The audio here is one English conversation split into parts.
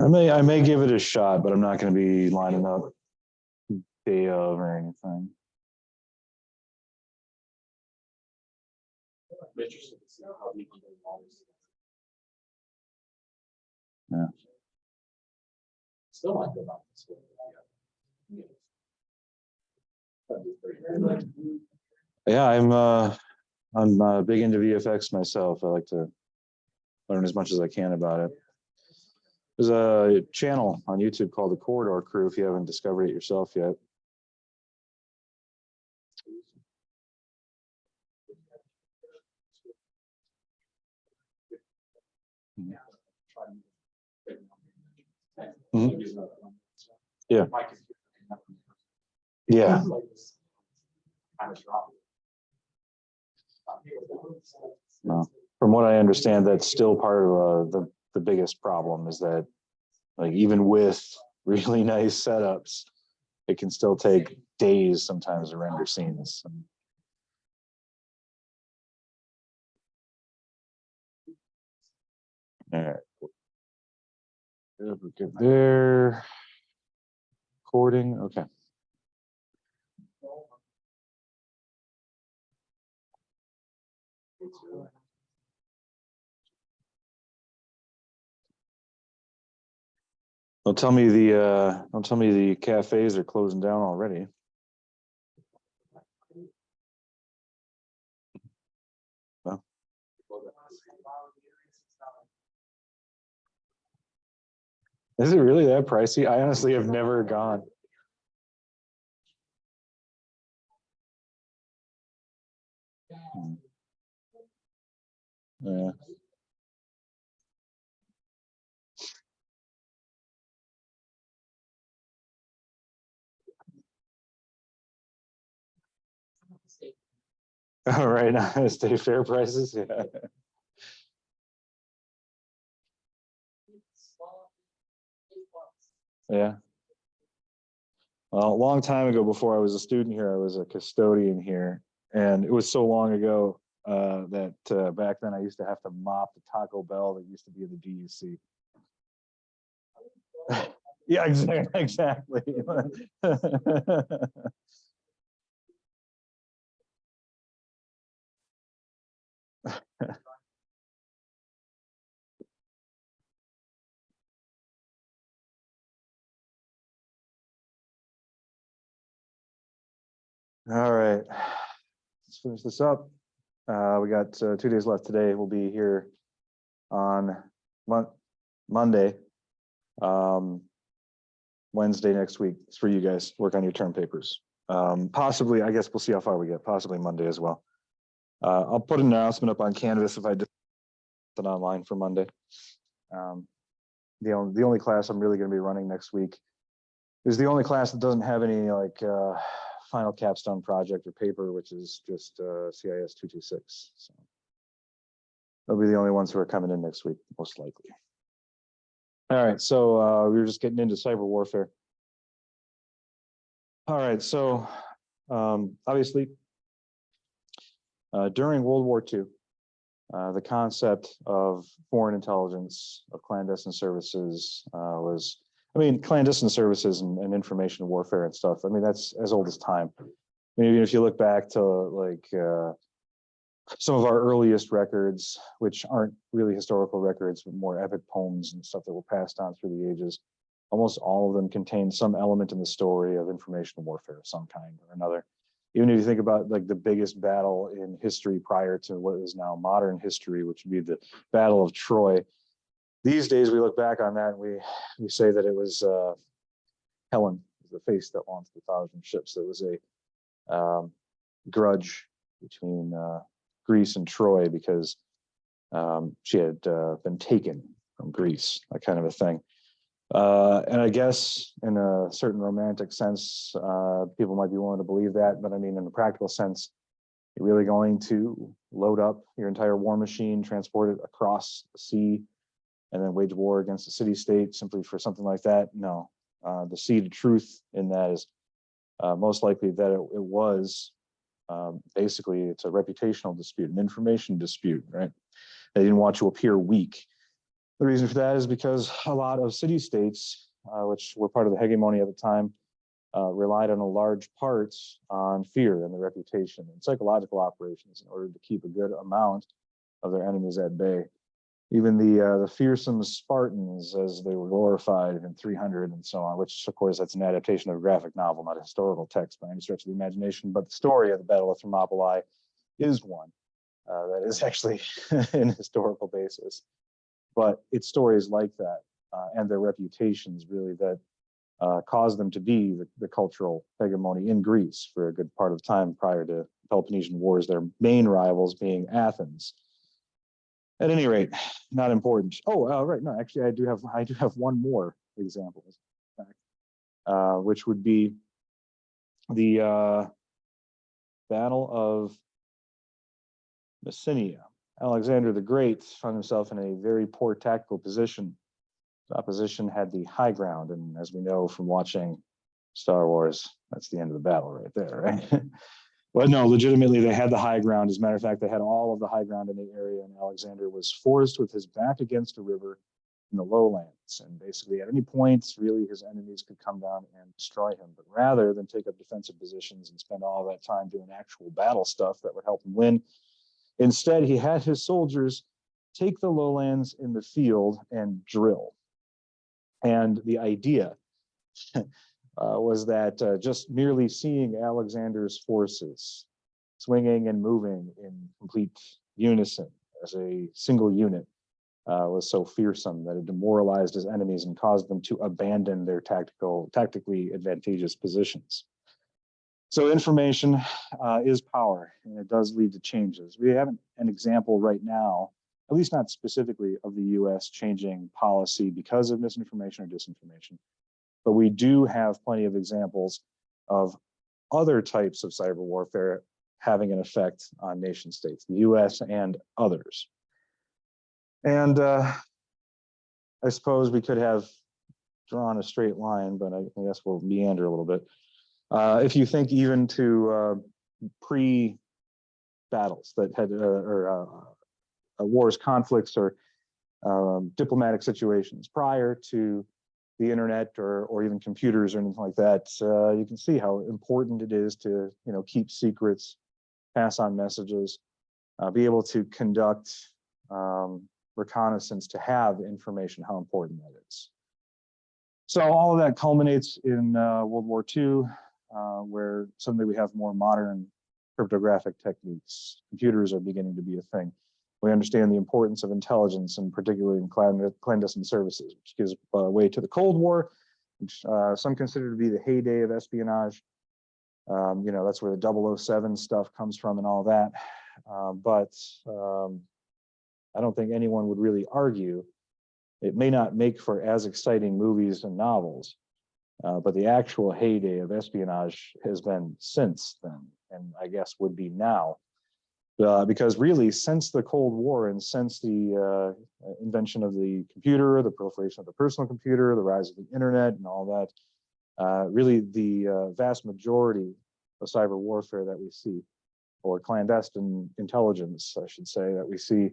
I may give it a shot, but I'm not going to be lining up day of or anything. Yeah. Still might go back to school. Yeah, I'm big into VFX myself. I like to learn as much as I can about it. There's a channel on YouTube called The Corridor Crew if you haven't discovered it yourself yet. Mm-hmm. Yeah. Yeah. No. From what I understand, that's still part of the biggest problem is that, like, even with really nice setups, it can still take days sometimes to render scenes. All right. Good there. Recording. Okay. Don't tell me the cafes are closing down already. No. Is it really that pricey? I honestly have never gone. Yeah. All right, state fair prices. Yeah. Yeah. Well, a long time ago, before I was a student here, I was a custodian here, and it was so long ago that back then I used to have to mop the Taco Bell that used to be in the DUC. Yeah, exactly. All right, let's finish this up. We got 2 days left today. We'll be here on Monday. Wednesday next week. It's for you guys. Work on your term papers. Possibly, I guess we'll see how far we get. Possibly Monday as well. I'll put an announcement up on Canvas if I do it online for Monday. The only class I'm really going to be running next week is the only class that doesn't have any like final capstone project or paper, which is just CIS 226. So they'll be the only ones who are coming in next week, most likely. All right, so we were just getting into cyber warfare. All right, so obviously during World War II, the concept of foreign intelligence, of clandestine services was, I mean, clandestine services and information warfare and stuff. I mean, that's as old as time. I mean, if you look back to like some of our earliest records, which aren't really historical records, but more epic poems and stuff that were passed on through the ages, almost all of them contain some element in the story of information warfare of some kind or another. Even if you think about like the biggest battle in history prior to what is now modern history, which would be the Battle of Troy. These days we look back on that and we say that it was Helen, the face that launched 1,000 ships. There was a grudge between Greece and Troy because she had been taken from Greece, that kind of a thing. And I guess in a certain romantic sense, people might be willing to believe that, but I mean, in a practical sense, you're really going to load up your entire war machine, transport it across the sea, and then wage war against a city-state simply for something like that? No. The seed of truth in that is most likely that it was basically, it's a reputational dispute, an information dispute, right? They didn't want to appear weak. The reason for that is because a lot of city-states, which were part of the hegemony at the time, relied on a large part on fear and the reputation and psychological operations in order to keep a good amount of their enemies at bay. Even the fearsome Spartans, as they were glorified in 300 and so on, which of course that's an adaptation of a graphic novel, not a historical text by any stretch of the imagination, but the story of the Battle of Thermopylae is one that is actually an historical basis. But it's stories like that and their reputations really that caused them to be the cultural hegemony in Greece for a good part of time prior to Peloponnesian Wars, their main rivals being Athens. At any rate, not important. Oh, right. No, actually, I do have one more example, in fact, which would be the Battle of Messenia. Alexander the Great found himself in a very poor tactical position. The opposition had the high ground, and as we know from watching Star Wars, that's the end of the battle right there, right? Well, no, legitimately, they had the high ground. As a matter of fact, they had all of the high ground in the area, and Alexander was forced with his back against a river in the lowlands. And basically, at any point, really, his enemies could come down and destroy him. But rather than take up defensive positions and spend all that time doing actual battle stuff that would help him win, instead, he had his soldiers take the lowlands in the field and drill. And the idea was that just merely seeing Alexander's forces swinging and moving in complete unison as a single unit was so fearsome that it demoralized his enemies and caused them to abandon their tactically advantageous positions. So information is power, and it does lead to changes. We haven't an example right now, at least not specifically, of the US changing policy because of misinformation or disinformation. But we do have plenty of examples of other types of cyber warfare having an effect on nation states, the US and others. And I suppose we could have drawn a straight line, but I guess we'll meander a little bit. If you think even to pre-battles that had, wars, conflicts, or diplomatic situations prior to the internet or even computers or anything like that, you can see how important it is to keep secrets, pass on messages, be able to conduct reconnaissance, to have information, how important that is. So all of that culminates in World War II, where suddenly we have more modern cryptographic techniques. Computers are beginning to be a thing. We understand the importance of intelligence, and particularly in clandestine services, which gives way to the Cold War, which some consider to be the heyday of espionage. That's where the 007 stuff comes from and all that. But I don't think anyone would really argue. It may not make for as exciting movies and novels, but the actual heyday of espionage has been since then, and I guess would be now. Because really, since the Cold War and since the invention of the computer, the proliferation of the personal computer, the rise of the internet and all that, really the vast majority of cyber warfare that we see, or clandestine intelligence, I should say, that we see,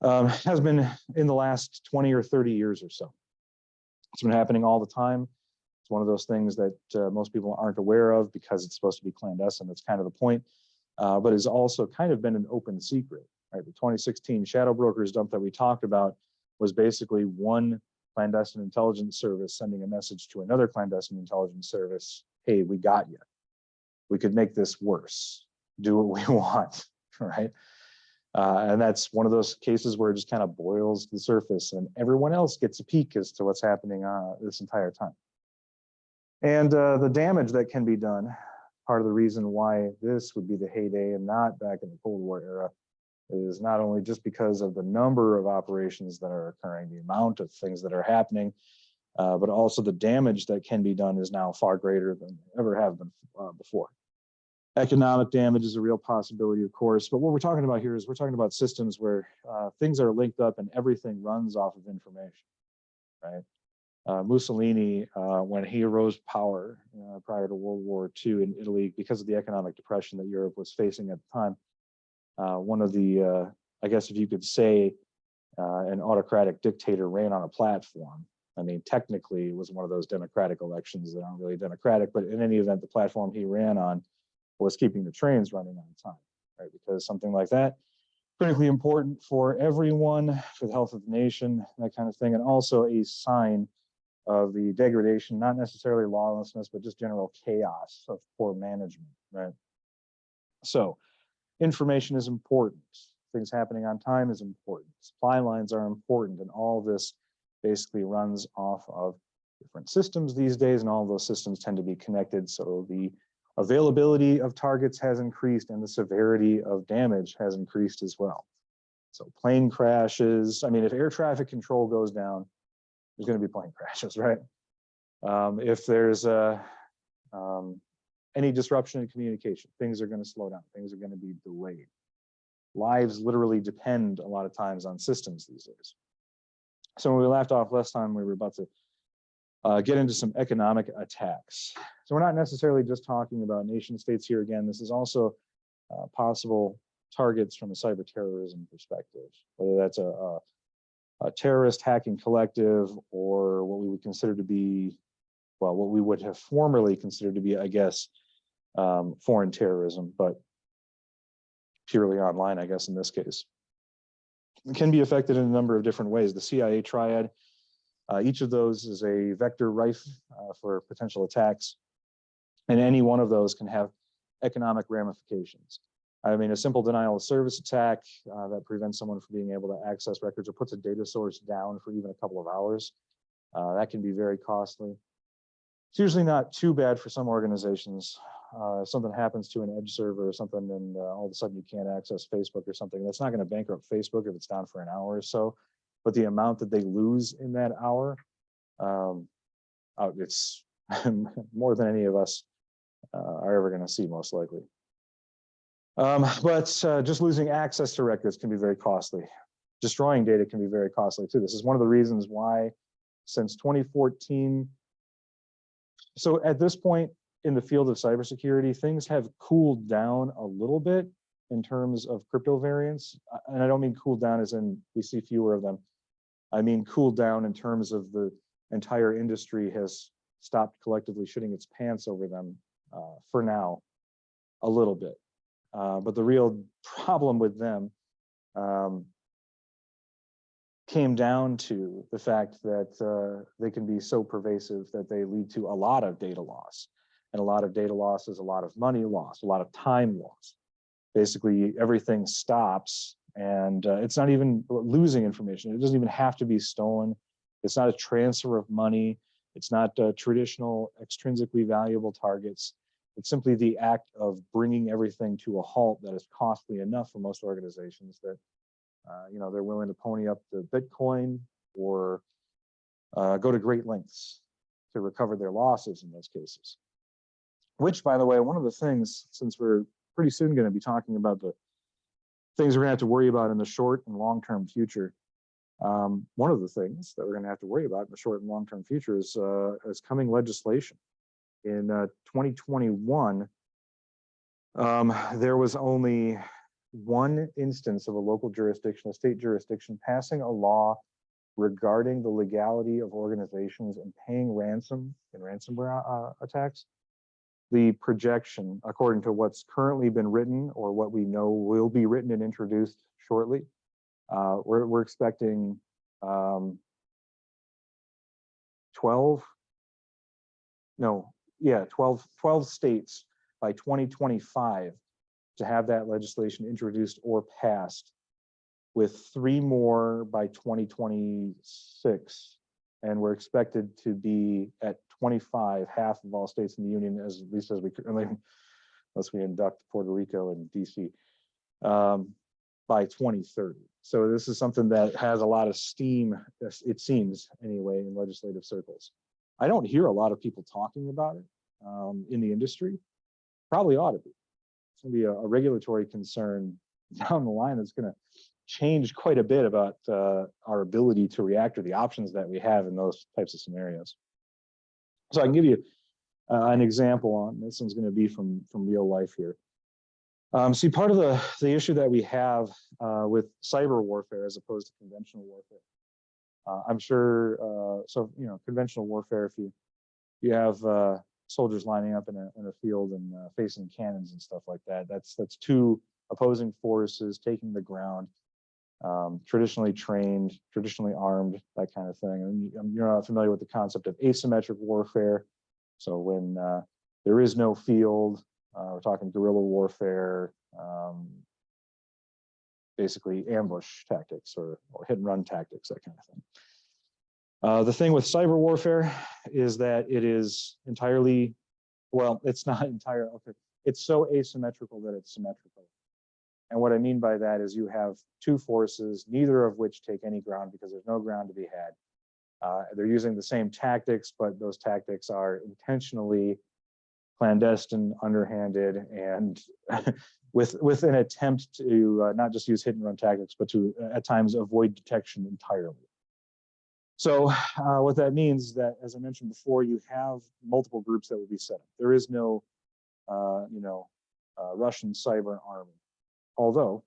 has been in the last 20 or 30 years or so. It's been happening all the time. It's one of those things that most people aren't aware of because it's supposed to be clandestine. That's kind of the point. But has also kind of been an open secret, right? The 2016 shadow brokers dump that we talked about was basically one clandestine intelligence service sending a message to another clandestine intelligence service: hey, we got you. We could make this worse. Do what we want, right? And that's one of those cases where it just kind of boils to the surface, and everyone else gets a peek as to what's happening this entire time. And the damage that can be done, part of the reason why this would be the heyday and not back in the Cold War era, is not only just because of the number of operations that are occurring, the amount of things that are happening, but also the damage that can be done is now far greater than ever have been before. Economic damage is a real possibility, of course, but what we're talking about here is we're talking about systems where things are linked up and everything runs off of information, right? Mussolini, when he rose to power prior to World War II in Italy, because of the economic depression that Europe was facing at the time, one of the I guess if you could say an autocratic dictator ran on a platform. I mean, technically, it was one of those democratic elections that aren't really democratic, but in any event, the platform he ran on was keeping the trains running on time, right? Because something like that, critically important for everyone, for the health of the nation, that kind of thing, and also a sign of the degradation, not necessarily lawlessness, but just general chaos of poor management, right? So information is important. Things happening on time is important. Supply lines are important, and all this basically runs off of different systems these days, and all of those systems tend to be connected. So the availability of targets has increased, and the severity of damage has increased as well. So plane crashes, I mean, if air traffic control goes down, there's going to be plane crashes, right? If there's any disruption in communication, things are going to slow down, things are going to be delayed. Lives literally depend a lot of times on systems these days. So when we left off last time, we were about to get into some economic attacks. So we're not necessarily just talking about nation states here again. This is also possible targets from a cyber terrorism perspective, whether that's a terrorist hacking collective or what we would consider to be, well, what we would have formerly considered to be, I guess, foreign terrorism, but purely online, I guess, in this case. It can be affected in a number of different ways. The CIA triad, each of those is a vector rife for potential attacks, and any one of those can have economic ramifications. I mean, a simple denial of service attack that prevents someone from being able to access records or puts a data source down for even a couple of hours, that can be very costly. It's usually not too bad for some organizations. If something happens to an edge server or something, and all of a sudden you can't access Facebook or something, that's not going to bankrupt Facebook if it's down for an hour or so. But the amount that they lose in that hour, it's more than any of us are ever going to see, most likely. But just losing access to records can be very costly. Destroying data can be very costly too. This is one of the reasons why, since 2014, so at this point in the field of cybersecurity, things have cooled down a little bit in terms of crypto variants. And I don't mean cooled down as in we see fewer of them. I mean cooled down in terms of the entire industry has stopped collectively shitting its pants over them for now, a little bit. But the real problem with them came down to the fact that they can be so pervasive that they lead to a lot of data loss. And a lot of data loss is a lot of money lost, a lot of time lost. Basically, everything stops, and it's not even losing information. It doesn't even have to be stolen. It's not a transfer of money. It's not traditional extrinsically valuable targets. It's simply the act of bringing everything to a halt that is costly enough for most organizations that they're willing to pony up the Bitcoin or go to great lengths to recover their losses in those cases. Which, by the way, one of the things, since we're pretty soon going to be talking about the things we're going to have to worry about in the short and long-term future, one of the things that we're going to have to worry about in the short and long-term future is coming legislation. In 2021, there was only one instance of a local jurisdiction, a state jurisdiction, passing a law regarding the legality of organizations and paying ransom in ransomware attacks. The projection, according to what's currently been written or what we know will be written and introduced shortly, we're expecting 12 states by 2025 to have that legislation introduced or passed, with 3 more by 2026. And we're expected to be at 25, half of all states in the union, at least as we currently, unless we induct Puerto Rico and DC, by 2030. So this is something that has a lot of steam, it seems anyway, in legislative circles. I don't hear a lot of people talking about it in the industry. Probably ought to be. It's going to be a regulatory concern down the line that's going to change quite a bit about our ability to react or the options that we have in those types of scenarios. So I can give you an example on this. One's going to be from real life here. See, part of the issue that we have with cyber warfare as opposed to conventional warfare, I'm sure, so, conventional warfare, if you have soldiers lining up in a field and facing cannons and stuff like that, that's two opposing forces taking the ground, traditionally trained, traditionally armed, that kind of thing. And you're not familiar with the concept of asymmetric warfare. So when there is no field, we're talking guerrilla warfare, basically ambush tactics or hit and run tactics, that kind of thing. The thing with cyber warfare is that it is entirely, well, it's not entirely, okay, it's so asymmetrical that it's symmetrical. And what I mean by that is you have two forces, neither of which take any ground because there's no ground to be had. They're using the same tactics, but those tactics are intentionally clandestine, underhanded, and with an attempt to not just use hit and run tactics, but to at times avoid detection entirely. So what that means is that, as I mentioned before, you have multiple groups that will be set up. There is no, Russian cyber army. Although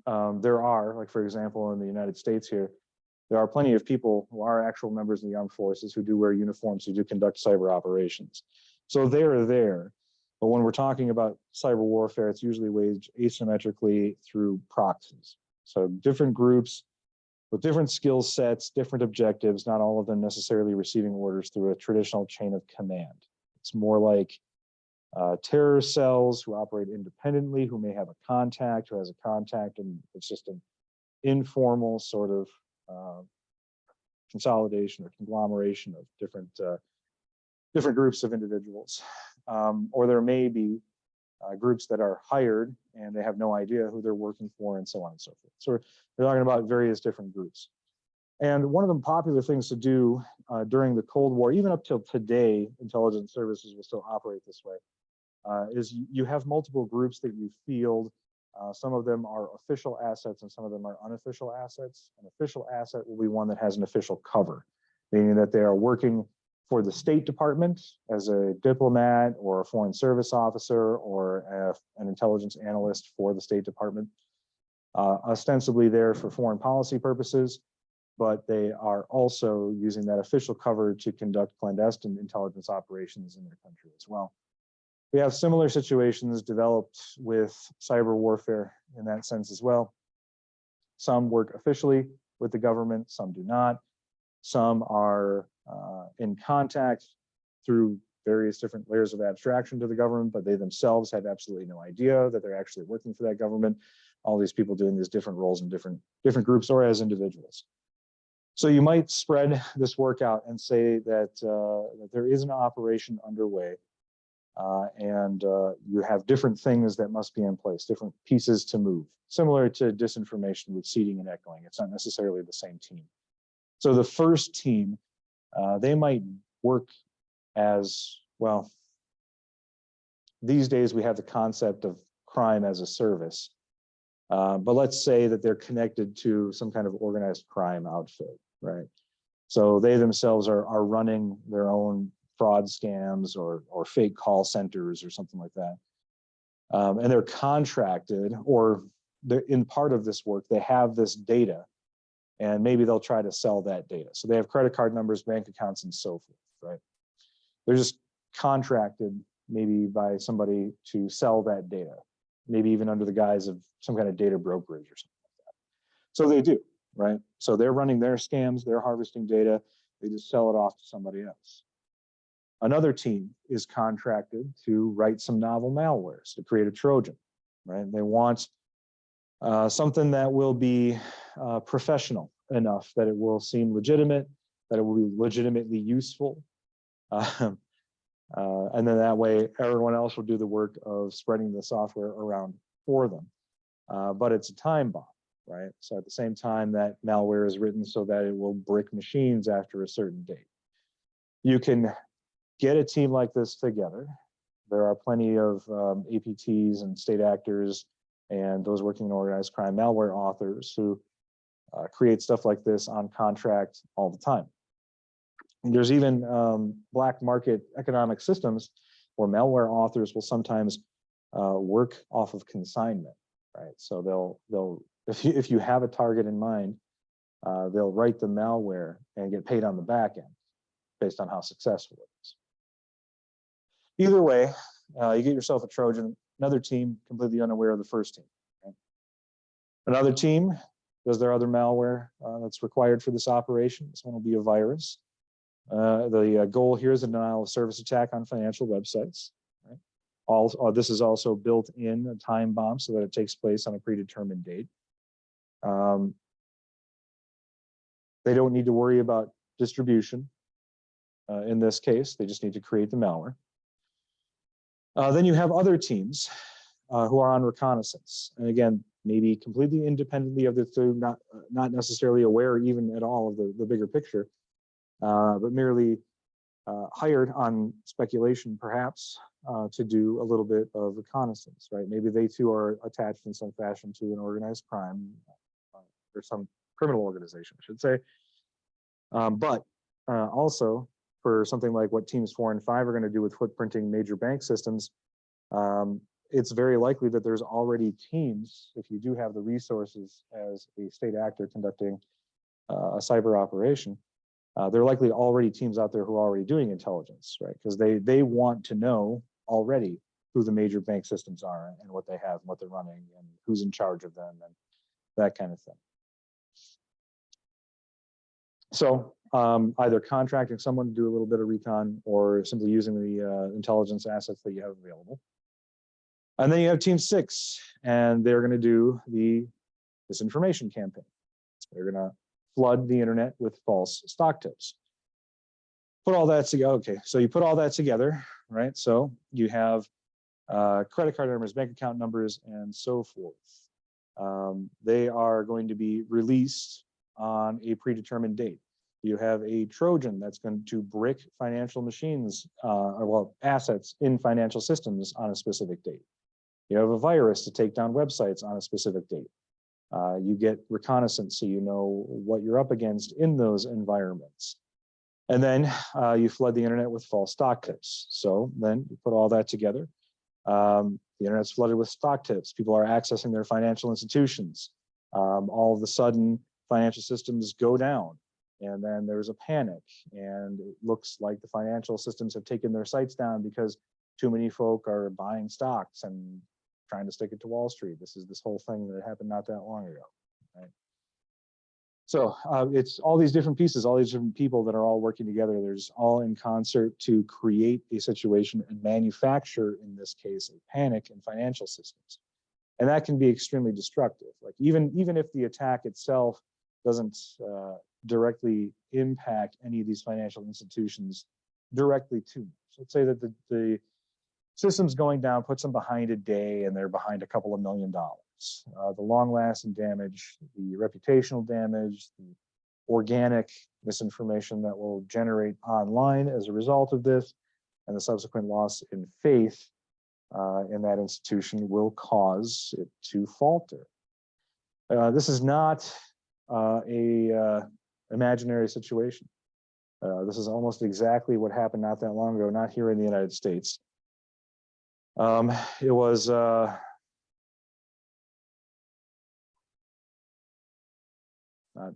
there are, like for example, in the United States here, there are plenty of people who are actual members of the armed forces who do wear uniforms, who do conduct cyber operations. So they're there. But when we're talking about cyber warfare, it's usually waged asymmetrically through proxies. So different groups with different skill sets, different objectives, not all of them necessarily receiving orders through a traditional chain of command. It's more like terror cells who operate independently, who may have a contact, who has a contact, and it's just an informal sort of consolidation or conglomeration of different groups of individuals. Or there may be groups that are hired and they have no idea who they're working for, and so on and so forth. So we're talking about various different groups. And one of the popular things to do during the Cold War, even up till today, intelligence services will still operate this way, is you have multiple groups that you field. Some of them are official assets and some of them are unofficial assets. An official asset will be one that has an official cover, meaning that they are working for the State Department as a diplomat or a foreign service officer or an intelligence analyst for the State Department, ostensibly there for foreign policy purposes, but they are also using that official cover to conduct clandestine intelligence operations in their country as well. We have similar situations developed with cyber warfare in that sense as well. Some work officially with the government, some do not. Some are in contact through various different layers of abstraction to the government, but they themselves have absolutely no idea that they're actually working for that government. All these people doing these different roles in different groups or as individuals. So you might spread this work out and say that, that there is an operation underway, and you have different things that must be in place, different pieces to move, similar to disinformation with seeding and echoing. It's not necessarily the same team. So the first team, they might work as, well, these days we have the concept of crime as a service, but let's say that they're connected to some kind of organized crime outfit, right? So they themselves are running their own fraud scams or fake call centers or something like that. And they're contracted, or they're in part of this work, they have this data, and maybe they'll try to sell that data. So they have credit card numbers, bank accounts, and so forth, right? They're just contracted maybe by somebody to sell that data, maybe even under the guise of some kind of data brokerage or something like that. So they do, right? So they're running their scams, they're harvesting data, they just sell it off to somebody else. Another team is contracted to write some novel malwares, to create a Trojan, right? They want something that will be professional enough, that it will seem legitimate, that it will be legitimately useful. And then that way, everyone else will do the work of spreading the software around for them. But it's a time bomb, right? So at the same time, that malware is written so that it will brick machines after a certain date. You can get a team like this together. There are plenty of APTs and state actors and those working in organized crime malware authors who create stuff like this on contract all the time. And there's even black market economic systems where malware authors will sometimes work off of consignment, right? So they'll if you have a target in mind, they'll write the malware and get paid on the back end based on how successful it is. Either way, you get yourself a Trojan, another team completely unaware of the first team. Right? Another team does their other malware that's required for this operation. This one will be a virus. The goal here is a denial of service attack on financial websites. Right? This is also built in a time bomb so that it takes place on a predetermined date. They don't need to worry about distribution. In this case, they just need to create the malware. Then you have other teams who are on reconnaissance. And again, maybe completely independently of the two, not necessarily aware even at all of the bigger picture, but merely hired on speculation, perhaps, to do a little bit of reconnaissance, right? Maybe they too are attached in some fashion to an organized crime or some criminal organization, I should say. But also, for something like what teams 4 and 5 are going to do with footprinting major bank systems, it's very likely that there's already teams, if you do have the resources as a state actor conducting a cyber operation, there are likely already teams out there who are already doing intelligence, right? Because they want to know already who the major bank systems are and what they have and what they're running and who's in charge of them and that kind of thing. So either contracting someone to do a little bit of recon or simply using the intelligence assets that you have available. And then you have team 6, and they're going to do the disinformation campaign. They're going to flood the internet with false stock tips. Put all that together. Okay, so you put all that together, right? So you have credit card numbers, bank account numbers, and so forth. They are going to be released on a predetermined date. You have a Trojan that's going to brick financial machines, assets in financial systems on a specific date. You have a virus to take down websites on a specific date. You get reconnaissance so you know what you're up against in those environments. And then you flood the internet with false stock tips. So then you put all that together. The internet's flooded with stock tips. People are accessing their financial institutions. All of a sudden, financial systems go down. And then there's a panic. And it looks like the financial systems have taken their sites down because too many folk are buying stocks and trying to stick it to Wall Street. This is this whole thing that happened not that long ago, right? So it's all these different pieces, all these different people that are all working together. There's all in concert to create a situation and manufacture, in this case, a panic in financial systems. And that can be extremely destructive. Like even if the attack itself doesn't directly impact any of these financial institutions directly too much. Let's say that the system's going down, puts them behind a day, and they're behind a couple of $1 million. The long-lasting damage, the reputational damage, the organic misinformation that will generate online as a result of this, and the subsequent loss in faith in that institution will cause it to falter. This is not a imaginary situation. This is almost exactly what happened not that long ago, not here in the United States. It was not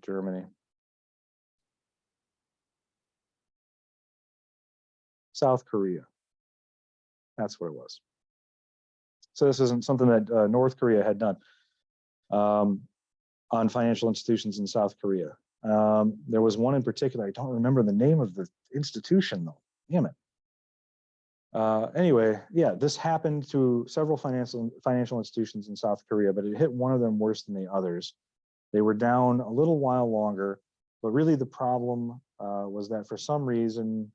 Germany. South Korea. That's what it was. So this isn't something that North Korea had done on financial institutions in South Korea. There was one in particular. I don't remember the name of the institution though. Damn it. Anyway, yeah, this happened to several financial institutions in South Korea, but it hit one of them worse than the others. They were down a little while longer, but really the problem was that for some reason,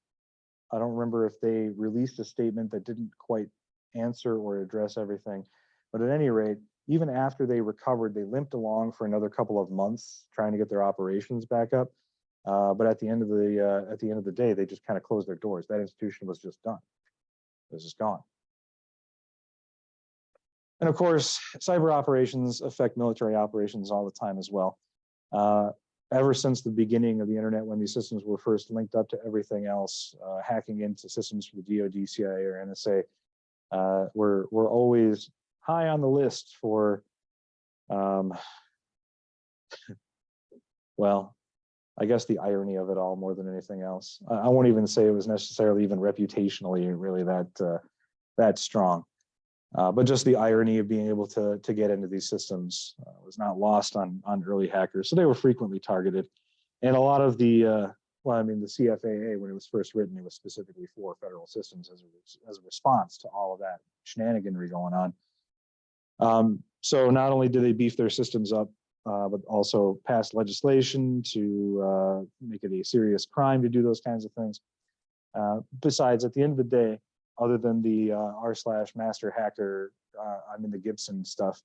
I don't remember if they released a statement that didn't quite answer or address everything. But at any rate, even after they recovered, they limped along for another couple of months trying to get their operations back up. But at the end of the day, they just kind of closed their doors. That institution was just done. It was just gone. And of course, cyber operations affect military operations all the time as well. Ever since the beginning of the internet, when these systems were first linked up to everything else, hacking into systems for the DoD, CIA, or NSA, we're always high on the list for, well, I guess the irony of it all more than anything else. I won't even say it was necessarily even reputationally really that strong. But just the irony of being able to get into these systems was not lost on early hackers. So they were frequently targeted. And a lot of the, well, I mean, the CFAA, when it was first written, it was specifically for federal systems as a response to all of that shenaniganry going on. So not only did they beef their systems up, but also passed legislation to make it a serious crime to do those kinds of things. Besides, at the end of the day, other than the r/master hacker, I'm in the Gibson stuff,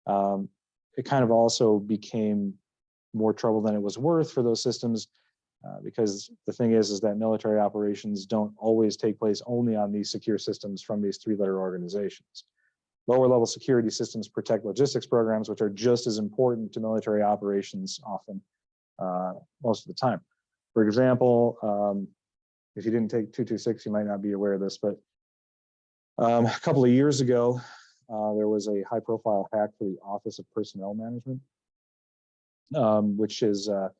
it kind of also became more trouble than it was worth for those systems, because the thing is that military operations don't always take place only on these secure systems from these three-letter organizations. Lower level security systems protect logistics programs, which are just as important to military operations often, most of the time. For example, if you didn't take 226, you might not be aware of this, but a couple of years ago, there was a high profile hack for the Office of Personnel Management, which is a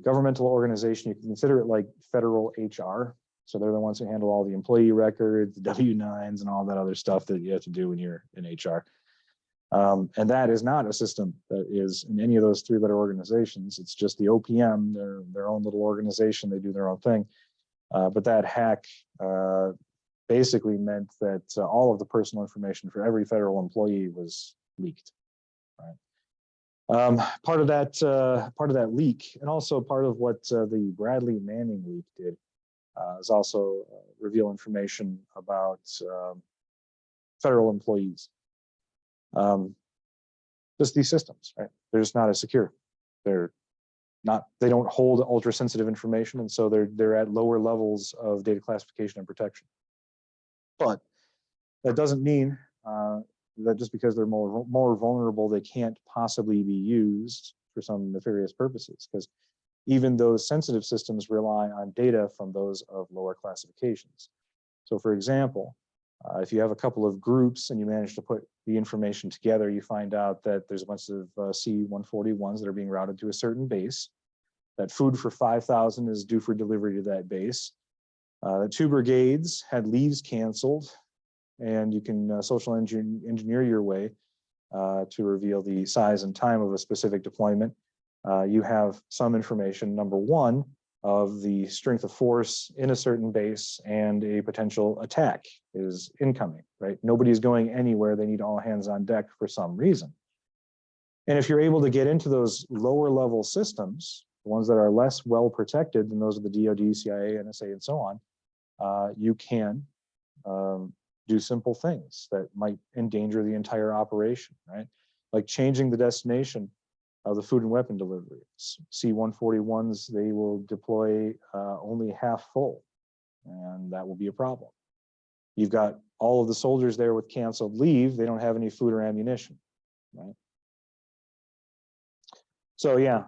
governmental organization. You can consider it like federal HR. So they're the ones who handle all the employee records, the W-9s, and all that other stuff that you have to do when you're in HR. And that is not a system that is in any of those three-letter organizations. It's just the OPM, their own little organization. They do their own thing. But that hack basically meant that all of the personal information for every federal employee was leaked. Right? Part of that leak, and also part of what the Bradley Manning leak did, is also reveal information about federal employees. Just these systems, right? They're just not as secure. They don't hold ultra sensitive information, and so they're at lower levels of data classification and protection. But that doesn't mean that just because they're more vulnerable, they can't possibly be used for some nefarious purposes, because even those sensitive systems rely on data from those of lower classifications. So for example, if you have a couple of groups and you manage to put the information together, you find out that there's a bunch of C-141s that are being routed to a certain base, that food for 5,000 is due for delivery to that base, that 2 brigades had leaves canceled, and you can social engineer your way to reveal the size and time of a specific deployment. You have some information, number one, of the strength of force in a certain base, and a potential attack is incoming, right? Nobody's going anywhere. They need all hands on deck for some reason. And if you're able to get into those lower level systems, the ones that are less well protected than those of the DoD, CIA, NSA, and so on, you can do simple things that might endanger the entire operation, right? Like changing the destination of the food and weapon deliveries. C-141s, they will deploy only half full, and that will be a problem. You've got all of the soldiers there with canceled leave. They don't have any food or ammunition, right? So yeah,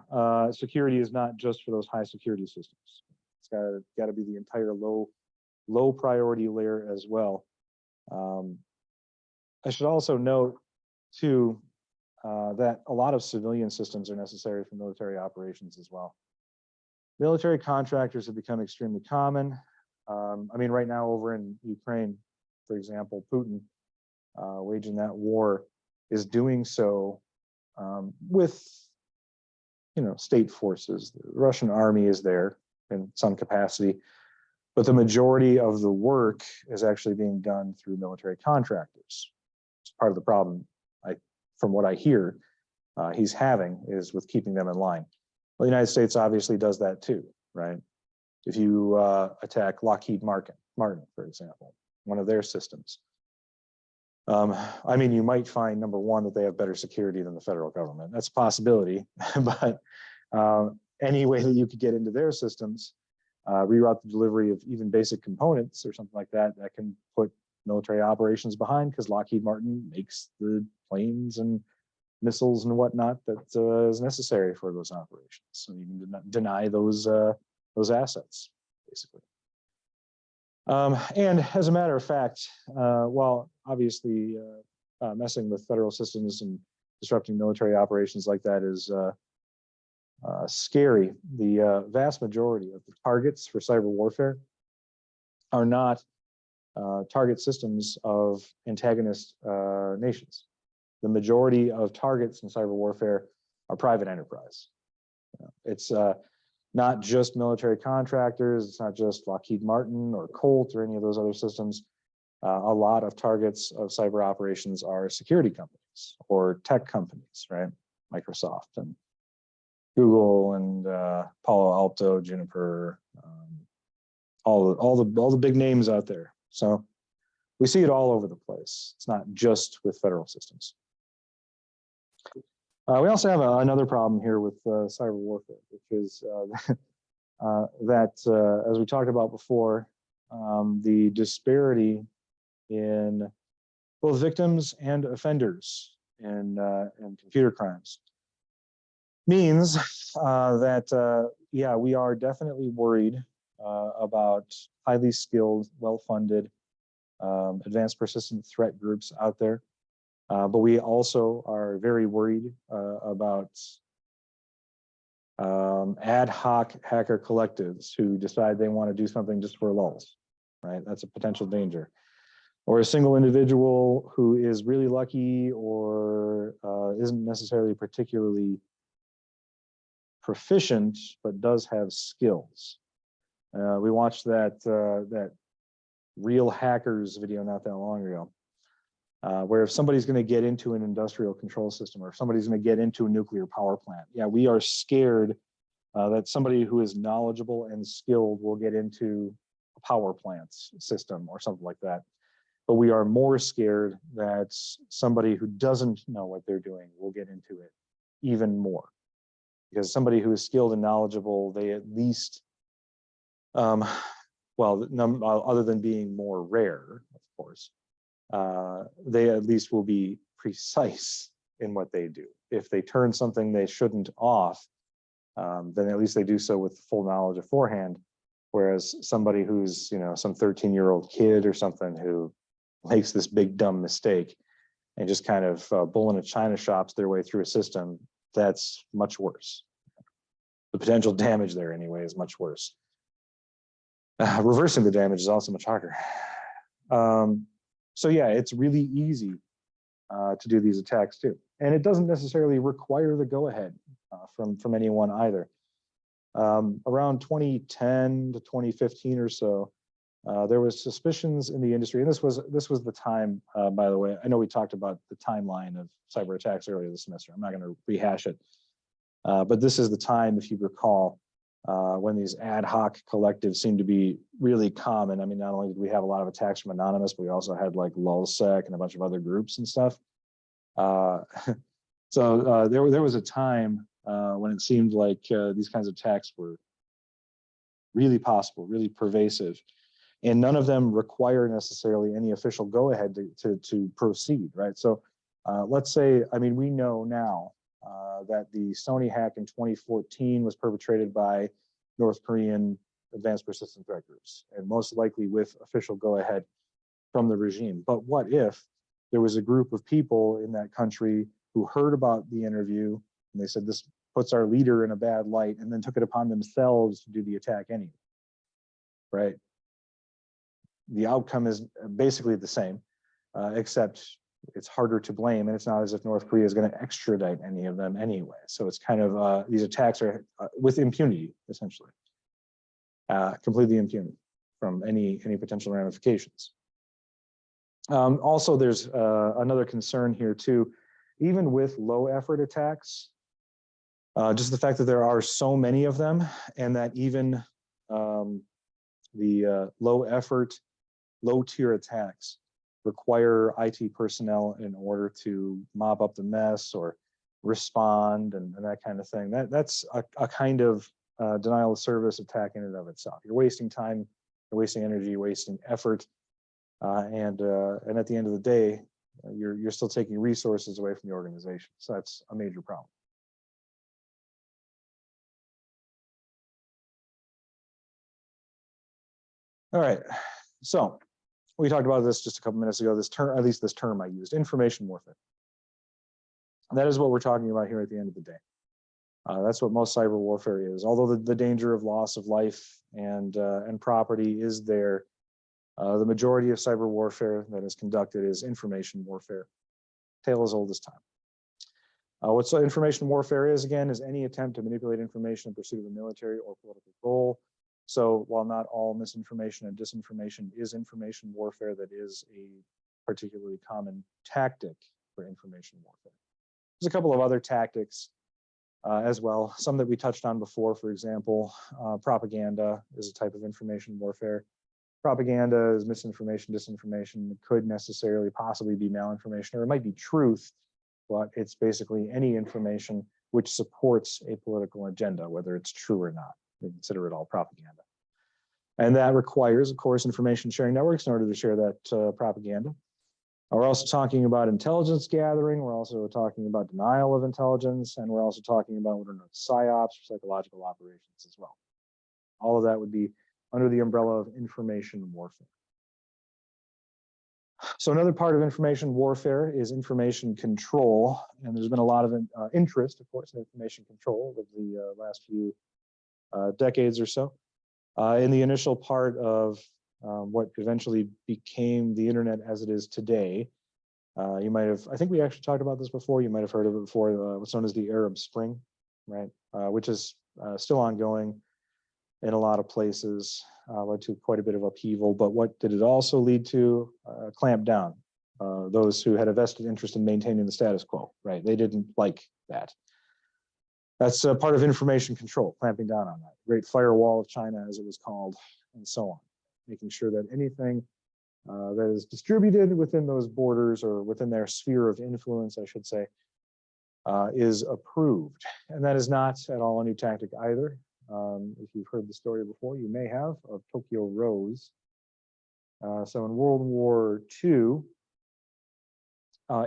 security is not just for those high security systems. It's got to be the entire low priority layer as well. I should also note too, that a lot of civilian systems are necessary for military operations as well. Military contractors have become extremely common. I mean, right now over in Ukraine, for example, Putin waging that war is doing so with, state forces. The Russian army is there in some capacity, but the majority of the work is actually being done through military contractors. It's part of the problem, from what I hear, he's having is with keeping them in line. Well, the United States obviously does that too, right? If you attack Lockheed Martin, for example, one of their systems, I mean, you might find, number one, that they have better security than the federal government. That's a possibility, but any way that you could get into their systems, reroute the delivery of even basic components or something like that, that can put military operations behind, because Lockheed Martin makes the planes and missiles and whatnot that is necessary for those operations. So you can deny those assets, basically. And as a matter of fact, while obviously messing with federal systems and disrupting military operations like that is scary, the vast majority of the targets for cyber warfare are not target systems of antagonist nations. The majority of targets in cyber warfare are private enterprise. It's not just military contractors, it's not just Lockheed Martin or Colt or any of those other systems. A lot of targets of cyber operations are security companies or tech companies, right? Microsoft and Google and Palo Alto, Juniper, all the big names out there. So we see it all over the place. It's not just with federal systems. We also have another problem here with cyber warfare, which is that, as we talked about before, the disparity in both victims and offenders in computer crimes means that, yeah, we are definitely worried about highly skilled, well-funded, advanced persistent threat groups out there. But we also are very worried about ad hoc hacker collectives who decide they want to do something just for lulz, right? That's a potential danger. Or a single individual who is really lucky or isn't necessarily particularly proficient, but does have skills. We watched that Real Hackers video not that long ago, where if somebody's going to get into an industrial control system or if somebody's going to get into a nuclear power plant, yeah, we are scared that somebody who is knowledgeable and skilled will get into a power plant system or something like that. But we are more scared that somebody who doesn't know what they're doing will get into it even more. Because somebody who is skilled and knowledgeable, they at least, well, other than being more rare, of course, they at least will be precise in what they do. If they turn something they shouldn't off, then at least they do so with full knowledge beforehand. Whereas somebody who's, you know, some 13-year-old kid or something who makes this big dumb mistake and just kind of bull in a china shops their way through a system, that's much worse. The potential damage there anyway is much worse. Reversing the damage is also much harder. So yeah, it's really easy to do these attacks too. And it doesn't necessarily require the go-ahead from anyone either. Around 2010 to 2015 or so, there was suspicions in the industry, and this was the time, by the way. I know we talked about the timeline of cyber attacks earlier this semester. I'm not going to rehash it, but this is the time, if you recall, when these ad hoc collectives seemed to be really common. I mean, not only did we have a lot of attacks from Anonymous, but we also had like lulzsec and a bunch of other groups and stuff. So there was a time when it seemed like these kinds of attacks were really possible, really pervasive, and none of them require necessarily any official go-ahead to proceed, right? So let's say, I mean, we know now that the Sony hack in 2014 was perpetrated by North Korean advanced persistent threat groups, and most likely with official go-ahead from the regime. But what if there was a group of people in that country who heard about the interview and they said, this puts our leader in a bad light, and then took it upon themselves to do the attack anyway, right? The outcome is basically the same, except it's harder to blame, and it's not as if North Korea is going to extradite any of them anyway. So it's kind of, these attacks are with impunity, essentially, completely immune from any potential ramifications. Also, there's another concern here too. Even with low effort attacks, just the fact that there are so many of them, and that even the low effort, low tier attacks require IT personnel in order to mop up the mess or respond and that kind of thing. That's a kind of denial of service attack in and of itself. You're wasting time, you're wasting energy, you're wasting effort, and at the end of the day, you're still taking resources away from the organization. So that's a major problem. All right, So we talked about this just a couple minutes ago, this term, at least this term I used, information warfare. That is what we're talking about here at the end of the day. That's what most cyber warfare is. Although the danger of loss of life and property is there, the majority of cyber warfare that is conducted is information warfare. Tale as old as time. What information warfare is, again, is any attempt to manipulate information in pursuit of a military or political goal. So while not all misinformation and disinformation is information warfare, that is a particularly common tactic for information warfare. There's a couple of other tactics as well, some that we touched on before. For example, propaganda is a type of information warfare. Propaganda is misinformation, disinformation. It could necessarily possibly be malinformation, or it might be truth, but it's basically any information which supports a political agenda, whether it's true or not. We consider it all propaganda. And that requires, of course, information sharing networks in order to share that propaganda. We're also talking about intelligence gathering. We're also talking about denial of intelligence. And we're also talking about what are known as psyops, or psychological operations as well. All of that would be under the umbrella of information warfare. So another part of information warfare is information control. And there's been a lot of interest, of course, in information control over the last few decades or so. In the initial part of what eventually became the internet as it is today, you might have, I think we actually talked about this before, you might have heard of it before, what's known as the Arab Spring, right? Which is still ongoing in a lot of places, led to quite a bit of upheaval. But what did it also lead to? Clamp down. Those who had a vested interest in maintaining the status quo, right? They didn't like that. That's part of information control, clamping down on that. Great Firewall of China, as it was called, and so on. Making sure that anything that is distributed within those borders, or within their sphere of influence, I should say, is approved. And that is not at all a new tactic either. If you've heard the story before, you may have, of Tokyo Rose. So in World War II,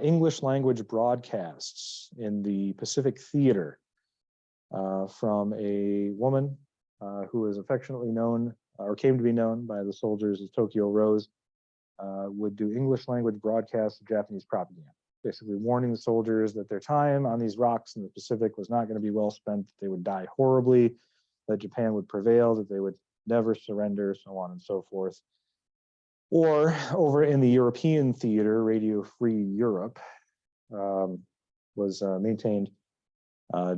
English language broadcasts in the Pacific Theater from a woman who is affectionately known, or came to be known by the soldiers as Tokyo Rose, would do English language broadcasts of Japanese propaganda, basically warning the soldiers that their time on these rocks in the Pacific was not going to be well spent, that they would die horribly, that Japan would prevail, that they would never surrender, so on and so forth. Or over in the European theater, Radio Free Europe was maintained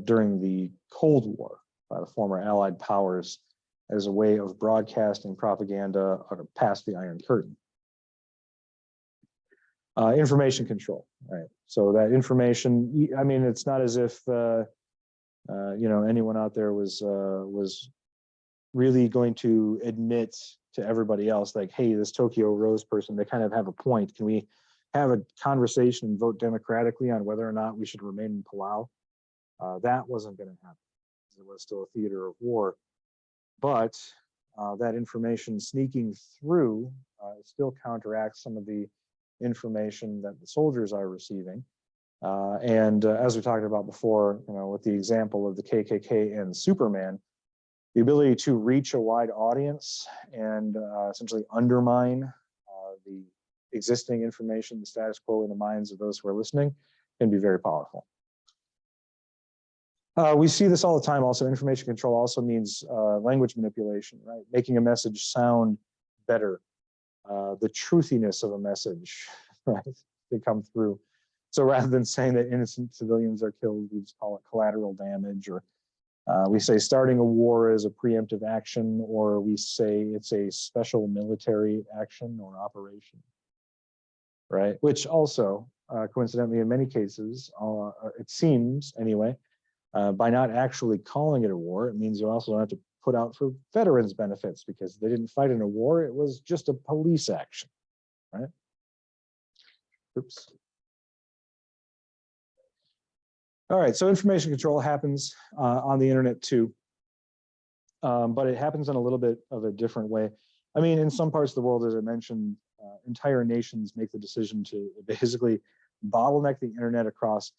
during the Cold War by the former Allied powers as a way of broadcasting propaganda past the Iron Curtain. Information control, right? So that information, I mean, it's not as if anyone out there was really going to admit to everybody else, like, hey, this Tokyo Rose person, they kind of have a point. Can we have a conversation and vote democratically on whether or not we should remain in Palau? That wasn't going to happen. It was still a theater of war. But that information sneaking through still counteracts some of the information that the soldiers are receiving. As we talked about before, with the example of the KKK and Superman, the ability to reach a wide audience and essentially undermine the existing information, the status quo in the minds of those who are listening, can be very powerful. We see this all the time. Also, information control also means language manipulation, right? Making a message sound better, the truthiness of a message, right, to come through. So rather than saying that innocent civilians are killed, we just call it collateral damage, or we say starting a war is a preemptive action, or we say it's a special military action or operation, right? Which also, coincidentally, in many cases, it seems anyway, by not actually calling it a war, it means you also don't have to put out for veterans benefits because they didn't fight in a war. It was just a police action, right? Oops. All right, so information control happens on the internet too, but it happens in a little bit of a different way. I mean, in some parts of the world, as I mentioned, entire nations make the decision to basically bottleneck the internet across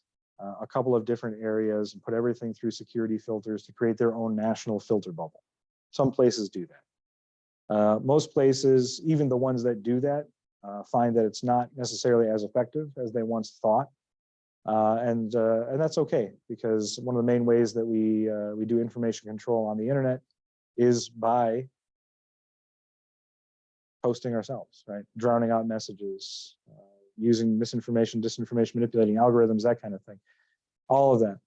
a couple of different areas and put everything through security filters to create their own national filter bubble. Some places do that. Most places, even the ones that do that, find that it's not necessarily as effective as they once thought. And that's okay, because one of the main ways that we do information control on the internet is by posting ourselves, right? Drowning out messages, using misinformation, disinformation, manipulating algorithms, that kind of thing. All of that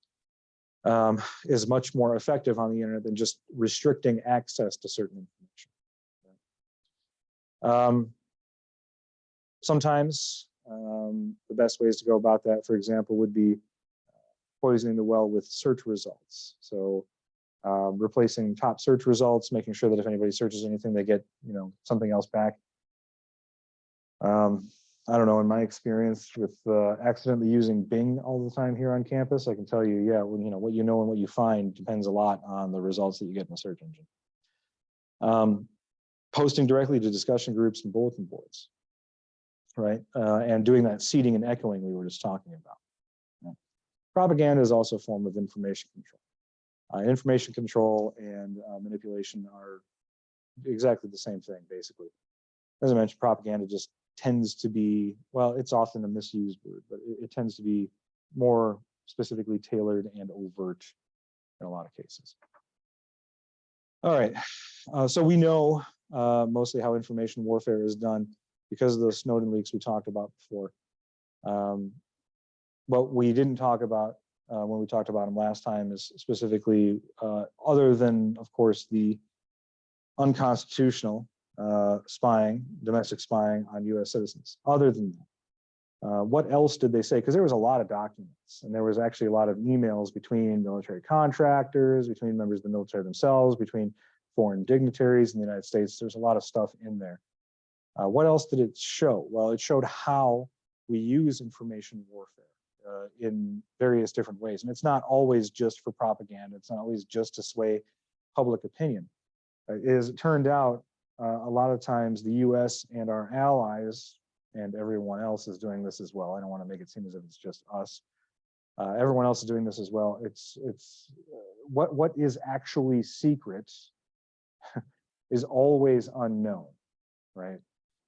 is much more effective on the internet than just restricting access to certain information. Sometimes the best ways to go about that, for example, would be poisoning the well with search results. So replacing top search results, making sure that if anybody searches anything, they get something else back. I don't know, in my experience with accidentally using Bing all the time here on campus, I can tell you, yeah, what you know and what you find depends a lot on the results that you get in the search engine. Posting directly to discussion groups and bulletin boards, right? And doing that seeding and echoing we were just talking about. Yeah. Propaganda is also a form of information control. Information control and manipulation are exactly the same thing, basically. As I mentioned, propaganda just tends to be, well, it's often a misused word, but it tends to be more specifically tailored and overt in a lot of cases. All right, so we know mostly how information warfare is done because of those Snowden leaks we talked about before. What we didn't talk about when we talked about them last time is specifically, other than, of course, the unconstitutional spying, domestic spying on US citizens. Other than that, what else did they say? Because there was a lot of documents, and there was actually a lot of emails between military contractors, between members of the military themselves, between foreign dignitaries in the United States. There's a lot of stuff in there. What else did it show? Well, it showed how we use information warfare in various different ways. And it's not always just for propaganda. It's not always just to sway public opinion. As it turned out, a lot of times the US and our allies, and everyone else is doing this as well. I don't want to make it seem as if it's just us. Everyone else is doing this as well. It's what is actually secret is always unknown, right?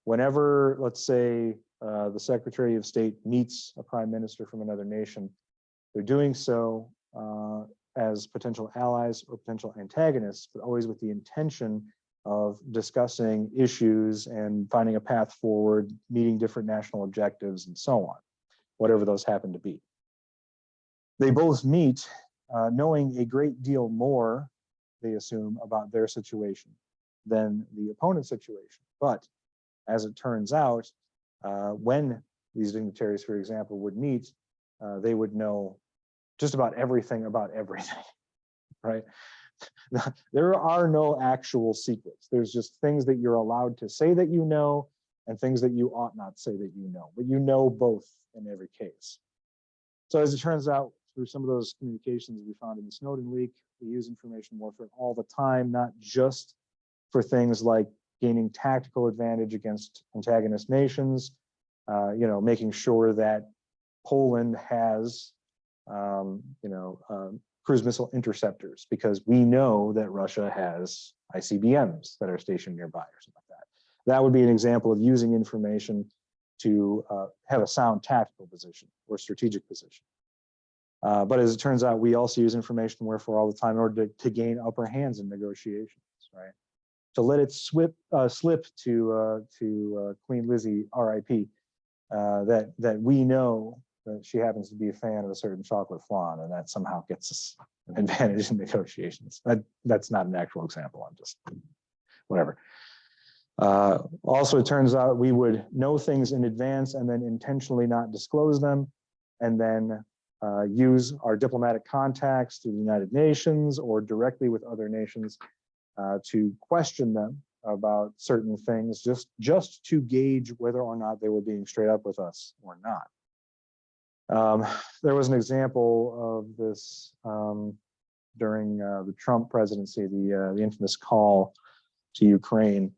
Whenever, let's say, the Secretary of State meets a prime minister from another nation, they're doing so as potential allies or potential antagonists, but always with the intention of discussing issues and finding a path forward, meeting different national objectives, and so on, whatever those happen to be. They both meet knowing a great deal more, they assume, about their situation than the opponent's situation. But as it turns out, when these dignitaries, for example, would meet, they would know just about everything, right? There are no actual secrets. There's just things that you're allowed to say that you know, and things that you ought not say that you know, but you know both in every case. So as it turns out, through some of those communications we found in the Snowden leak, we use information warfare all the time, not just for things like gaining tactical advantage against antagonist nations, making sure that Poland has, cruise missile interceptors, because we know that Russia has ICBMs that are stationed nearby or something like that. That would be an example of using information to have a sound tactical position or strategic position. But as it turns out, we also use information warfare all the time in order to gain upper hands in negotiations, right? To let it slip to Queen Lizzie, R.I.P., that we know that she happens to be a fan of a certain chocolate flan, and that somehow gets us an advantage in negotiations. That's not an actual example. I'm just whatever. Also, it turns out we would know things in advance and then intentionally not disclose them, and then use our diplomatic contacts through the United Nations or directly with other nations to question them about certain things, just to gauge whether or not they were being straight up with us or not. There was an example of this during the Trump presidency, the infamous call to Ukraine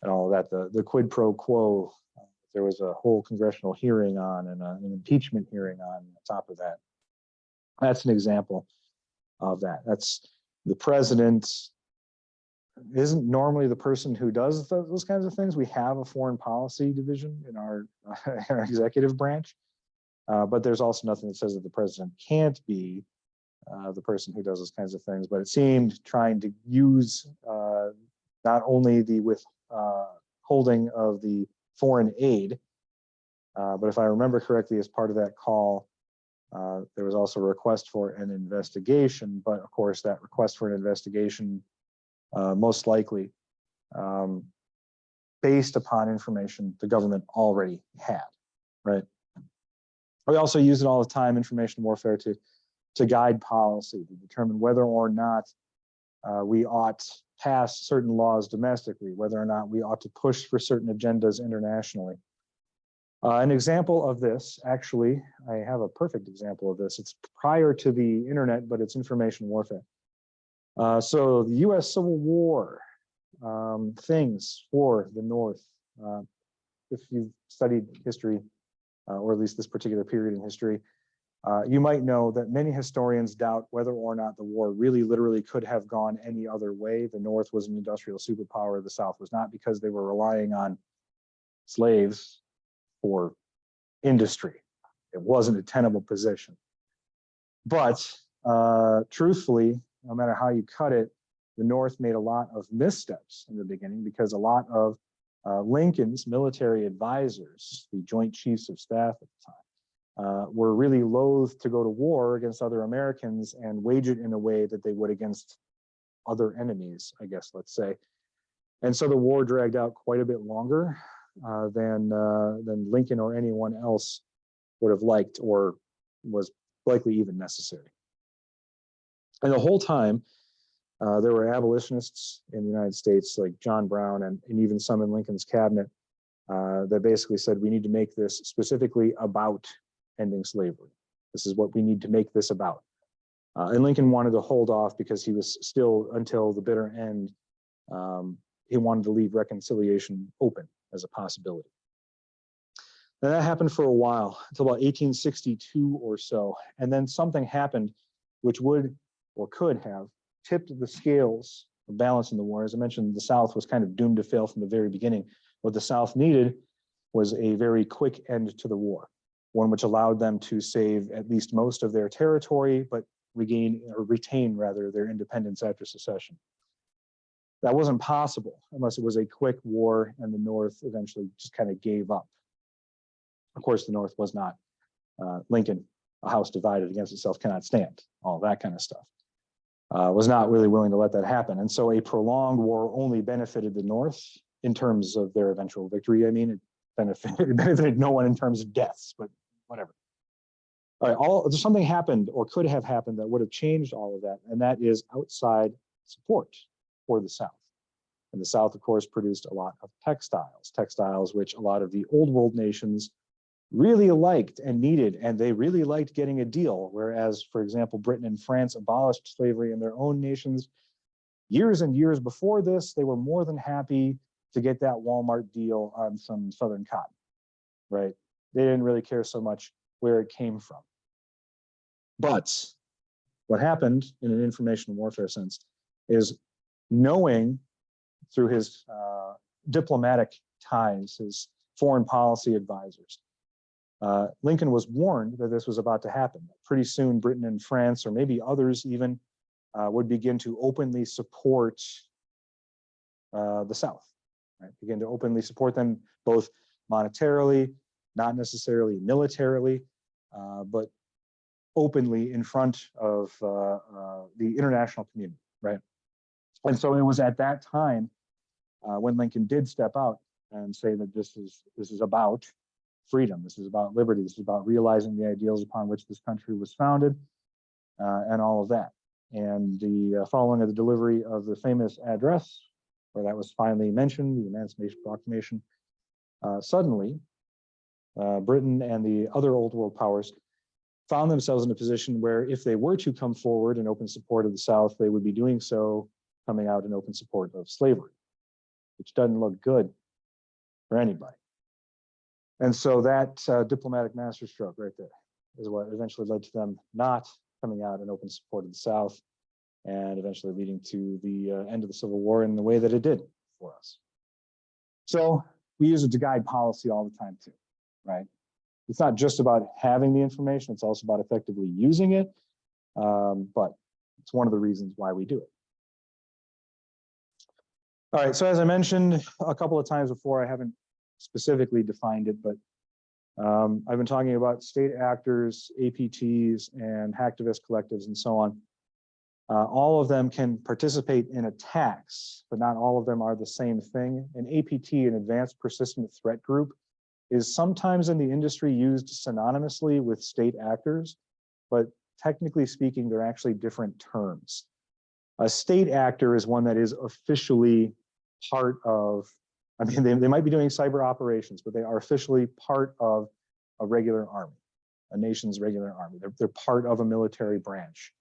and all of that, the quid pro quo. There was a whole congressional hearing on and an impeachment hearing on top of that. That's an example of that. That's the president isn't normally the person who does those kinds of things. We have a foreign policy division in our, our executive branch, but there's also nothing that says that the president can't be the person who does those kinds of things. But it seemed trying to use not only the withholding of the foreign aid, but if I remember correctly, as part of that call, there was also a request for an investigation. But of course, that request for an investigation most likely based upon information the government already had, right? We also use it all the time, information warfare, to guide policy, to determine whether or not we ought to pass certain laws domestically, whether or not we ought to push for certain agendas internationally. An example of this, actually, I have a perfect example of this. It's prior to the internet, but it's information warfare. So the US Civil War, things for the North. If you've studied history, or at least this particular period in history, you might know that many historians doubt whether or not the war really literally could have gone any other way. The North was an industrial superpower, the South was not, because they were relying on slaves for industry. It wasn't a tenable position. But truthfully, no matter how you cut it, the North made a lot of missteps in the beginning, because a lot of Lincoln's military advisors, the Joint Chiefs of Staff at the time, were really loath to go to war against other Americans and wage it in a way that they would against other enemies, I guess, let's say. And so the war dragged out quite a bit longer than Lincoln or anyone else would have liked, or was likely even necessary. And the whole time, there were abolitionists in the United States like John Brown and even some in Lincoln's cabinet that basically said, we need to make this specifically about ending slavery. This is what we need to make this about. And Lincoln wanted to hold off because he was still, until the bitter end, he wanted to leave reconciliation open as a possibility. And that happened for a while, until about 1862 or so. And then something happened which would or could have tipped the scales of balance in the war. As I mentioned, the South was kind of doomed to fail from the very beginning. What the South needed was a very quick end to the war, one which allowed them to save at least most of their territory, but retain rather their independence after secession. That wasn't possible unless it was a quick war and the North eventually just kind of gave up. Of course, the North was not Lincoln, a house divided against itself cannot stand, all that kind of stuff. Was not really willing to let that happen. And so a prolonged war only benefited the North in terms of their eventual victory. I mean, it benefited no one in terms of deaths, but whatever. All right, something happened or could have happened that would have changed all of that, and that is outside support for the South. And the South, of course, produced a lot of textiles which a lot of the old world nations really liked and needed, and they really liked getting a deal. Whereas, for example, Britain and France abolished slavery in their own nations years and years before this, they were more than happy to get that Walmart deal on some Southern cotton, right? They didn't really care so much where it came from. But what happened in an information warfare sense is, knowing through his diplomatic ties, his foreign policy advisors, Lincoln was warned that this was about to happen. Pretty soon, Britain and France, or maybe others even, would begin to openly support the South, right? Begin to openly support them both monetarily, not necessarily militarily, but openly in front of the international community, right? And so it was at that time when Lincoln did step out and say that this is about freedom, this is about liberty, this is about realizing the ideals upon which this country was founded, and all of that. And the following of the delivery of the famous address, where that was finally mentioned, the Emancipation Proclamation, suddenly Britain and the other old world powers found themselves in a position where, if they were to come forward in open support of the South, they would be doing so coming out in open support of slavery, which doesn't look good for anybody. And so that diplomatic masterstroke right there is what eventually led to them not coming out in open support of the South. and eventually leading to the end of the Civil War in the way that it did for us. So we use it to guide policy all the time too, right? It's not just about having the information, it's also about effectively using it, but it's one of the reasons why we do it. All right, so as I mentioned a couple of times before, I haven't specifically defined it, but I've been talking about state actors, APTs, and hacktivist collectives, and so on. All of them can participate in attacks, but not all of them are the same thing. An APT, an Advanced Persistent Threat Group, is sometimes in the industry used synonymously with state actors, but technically speaking, they're actually different terms. A state actor is one that is officially part of, I mean, they might be doing cyber operations, but they are officially part of a regular army, a nation's regular army. They're part of a military branch.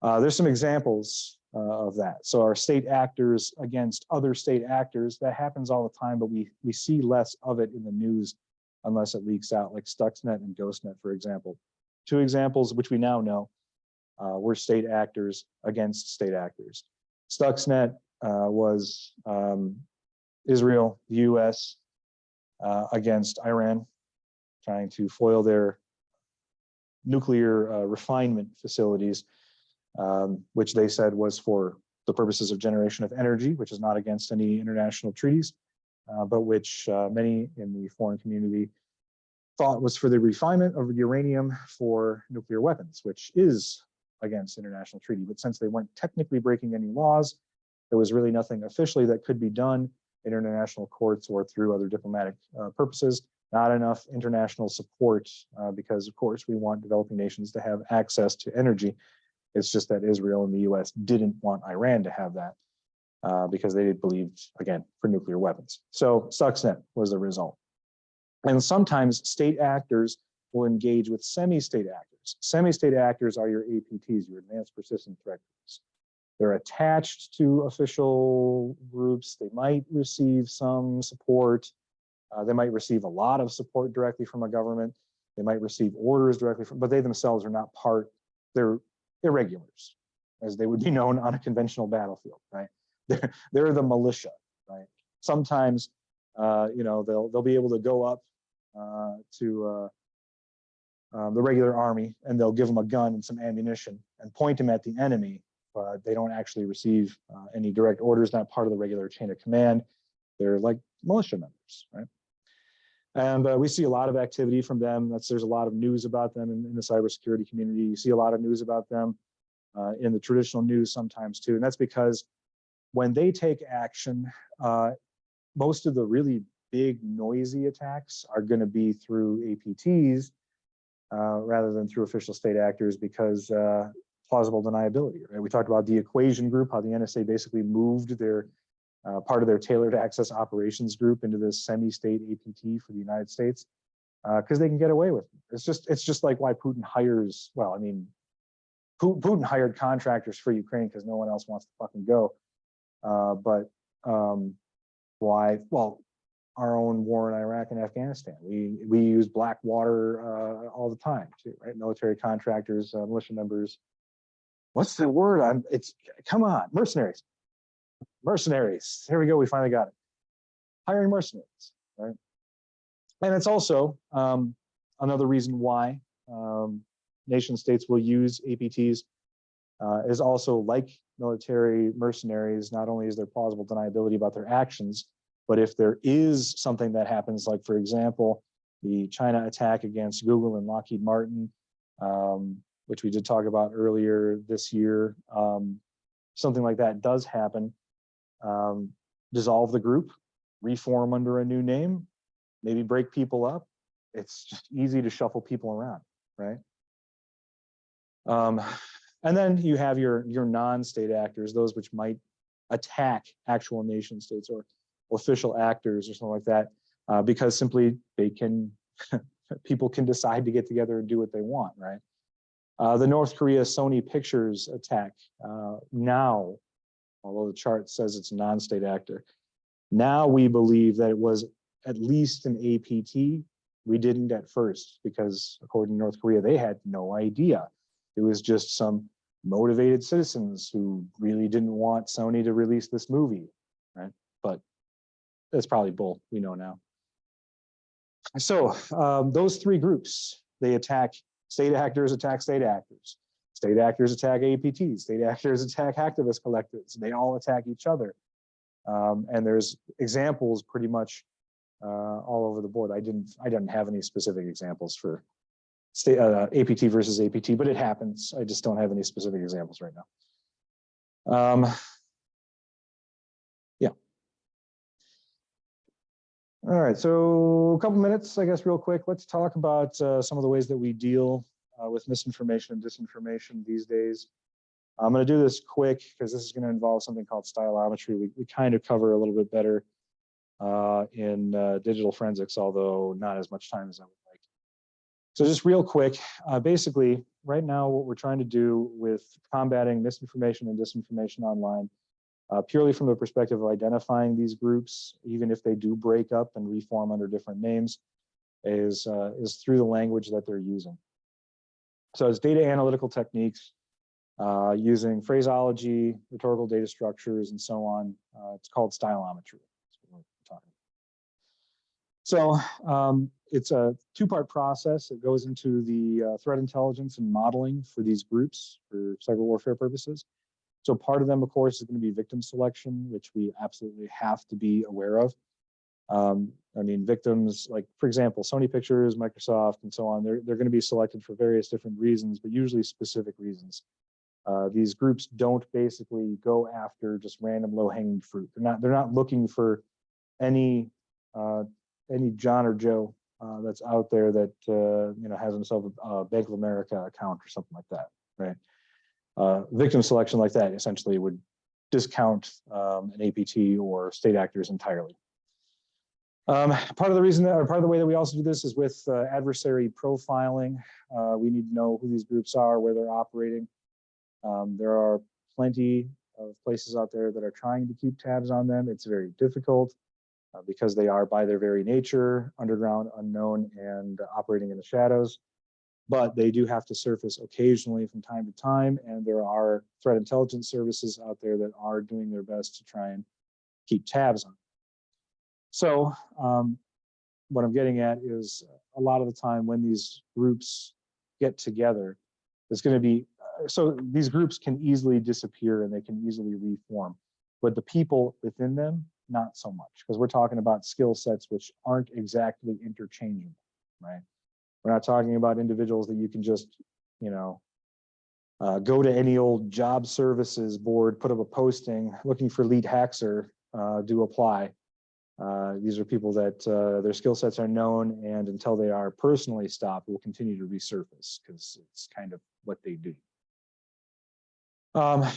There's some examples of that. So our state actors against other state actors, that happens all the time, but we see less of it in the news unless it leaks out, like Stuxnet and GhostNet, for example. Two examples which we now know were state actors against state actors. Stuxnet was Israel, the US, against Iran, trying to foil their nuclear refinement facilities, which they said was for the purposes of generation of energy, which is not against any international treaties, but which many in the foreign community thought was for the refinement of uranium for nuclear weapons, which is against international treaty. But since they weren't technically breaking any laws, there was really nothing officially that could be done in international courts or through other diplomatic purposes. Not enough international support because, of course, we want developing nations to have access to energy. It's just that Israel and the US didn't want Iran to have that because they believed, again, for nuclear weapons. So Stuxnet was the result. And sometimes state actors will engage with semi-state actors. Semi-state actors are your APTs, your Advanced Persistent Threat Groups. They're attached to official groups. They might receive some support. They might receive a lot of support directly from a government. They might receive orders directly from, but they themselves are not part, they're irregulars, as they would be known on a conventional battlefield, right? They're the militia, right? Sometimes, you know, they'll be able to go up to the regular army and they'll give them a gun and some ammunition and point them at the enemy, but they don't actually receive any direct orders, not part of the regular chain of command. They're like militia members, right? And we see a lot of activity from them. There's a lot of news about them in the cybersecurity community. You see a lot of news about them in the traditional news sometimes too. And that's because when they take action, most of the really big noisy attacks are going to be through APTs rather than through official state actors because plausible deniability, right? We talked about the Equation Group, how the NSA basically moved their part of their tailored access operations group into this semi-state APT for the United States because they can get away with it. It's just like why Putin hires, well, I mean, Putin hired contractors for Ukraine because no one else wants to fucking go. But why? Well, our own war in Iraq and Afghanistan. We use black water all the time too, right? Military contractors, militia members. What's the word? Come on, mercenaries. Mercenaries. Here we go. We finally got it. Hiring mercenaries, right? And it's also another reason why nation states will use APTs is also like military mercenaries. Not only is there plausible deniability about their actions, but if there is something that happens, like for example, the China attack against Google and Lockheed Martin, which we did talk about earlier this year, something like that does happen, dissolve the group, reform under a new name, maybe break people up. It's just easy to shuffle people around, right? And then you have your non-state actors, those which might attack actual nation states or official actors or something like that, because simply they can, people can decide to get together and do what they want, right? The North Korea Sony Pictures attack now, although the chart says it's a non-state actor, now we believe that it was at least an APT. We didn't at first because according to North Korea, they had no idea. It was just some motivated citizens who really didn't want Sony to release this movie, right? But that's probably bull, we know now. So those three groups, they attack state actors, attack state actors. State actors attack APTs, state actors attack hacktivist collectives. They all attack each other. And there's examples pretty much all over the board. I didn't have any specific examples for state, APT versus APT, but it happens. I just don't have any specific examples right now. Yeah. All right, so a couple minutes, I guess, real quick. Let's talk about some of the ways that we deal with misinformation and disinformation these days. I'm going to do this quick because this is going to involve something called stylometry. We kind of cover a little bit better in digital forensics, although not as much time as I would like. So just real quick, basically, right now, what we're trying to do with combating misinformation and disinformation online, purely from the perspective of identifying these groups, even if they do break up and reform under different names, is through the language that they're using. So it's data analytical techniques, using phraseology, rhetorical data structures, and so on. It's called stylometry. That's what we're talking about. So it's a two-part process. It goes into the threat intelligence and modeling for these groups for cyber warfare purposes. So part of them, of course, is going to be victim selection, which we absolutely have to be aware of. I mean, victims, like, for example, Sony Pictures, Microsoft, and so on, they're going to be selected for various different reasons, but usually specific reasons. These groups don't basically go after just random low-hanging fruit. They're not looking for any John or Joe that's out there that has himself a Bank of America account or something like that, right? Victim selection like that essentially would discount an APT or state actors entirely. Part of the reason, or part of the way that we also do this is with adversary profiling. We need to know who these groups are, where they're operating. There are plenty of places out there that are trying to keep tabs on them. It's very difficult because they are, by their very nature, underground, unknown, and operating in the shadows. But they do have to surface occasionally from time to time, and there are threat intelligence services out there that are doing their best to try and keep tabs on. So what I'm getting at is a lot of the time when these groups get together, there's going to be, so these groups can easily disappear and they can easily reform, but the people within them, not so much, because we're talking about skill sets which aren't exactly interchangeable, right? We're not talking about individuals that you can just, go to any old job services board, put up a posting looking for lead hacker, do apply. These are people that their skill sets are known, and until they are personally stopped, will continue to resurface because it's kind of what they do.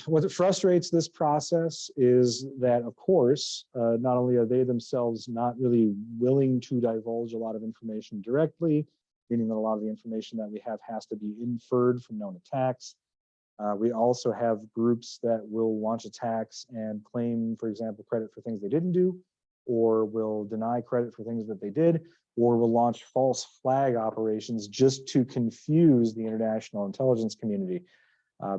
What frustrates this process is that, of course, not only are they themselves not really willing to divulge a lot of information directly, meaning that a lot of the information that we have has to be inferred from known attacks. We also have groups that will launch attacks and claim, for example, credit for things they didn't do, or will deny credit for things that they did, or will launch false flag operations just to confuse the international intelligence community.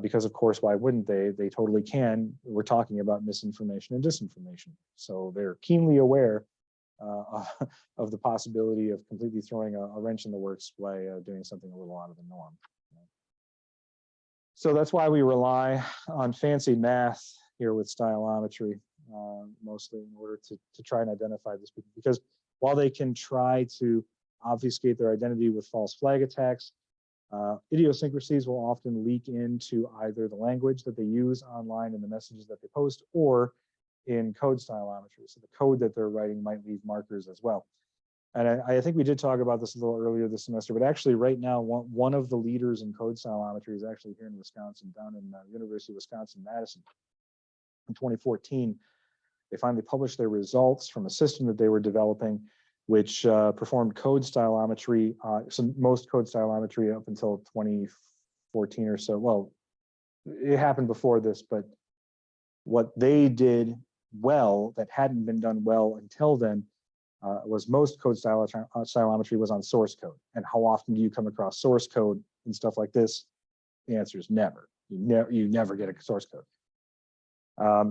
Because, of course, why wouldn't they? They totally can. We're talking about misinformation and disinformation. So they're keenly aware of the possibility of completely throwing a wrench in the works by doing something a little out of the norm. So that's why we rely on fancy math here with stylometry, mostly in order to try and identify this people. Because while they can try to obfuscate their identity with false flag attacks, idiosyncrasies will often leak into either the language that they use online and the messages that they post, or in code stylometry. So the code that they're writing might leave markers as well. And I think we did talk about this a little earlier this semester, but actually right now, one of the leaders in code stylometry is actually here in Wisconsin, down in University of Wisconsin-Madison. In 2014, they finally published their results from a system that they were developing, which performed code stylometry, so most code stylometry up until 2014 or so. Well, it happened before this, but what they did well that hadn't been done well until then was most code stylometry was on source code. And how often do you come across source code and stuff like this? The answer is never. You never get a source code.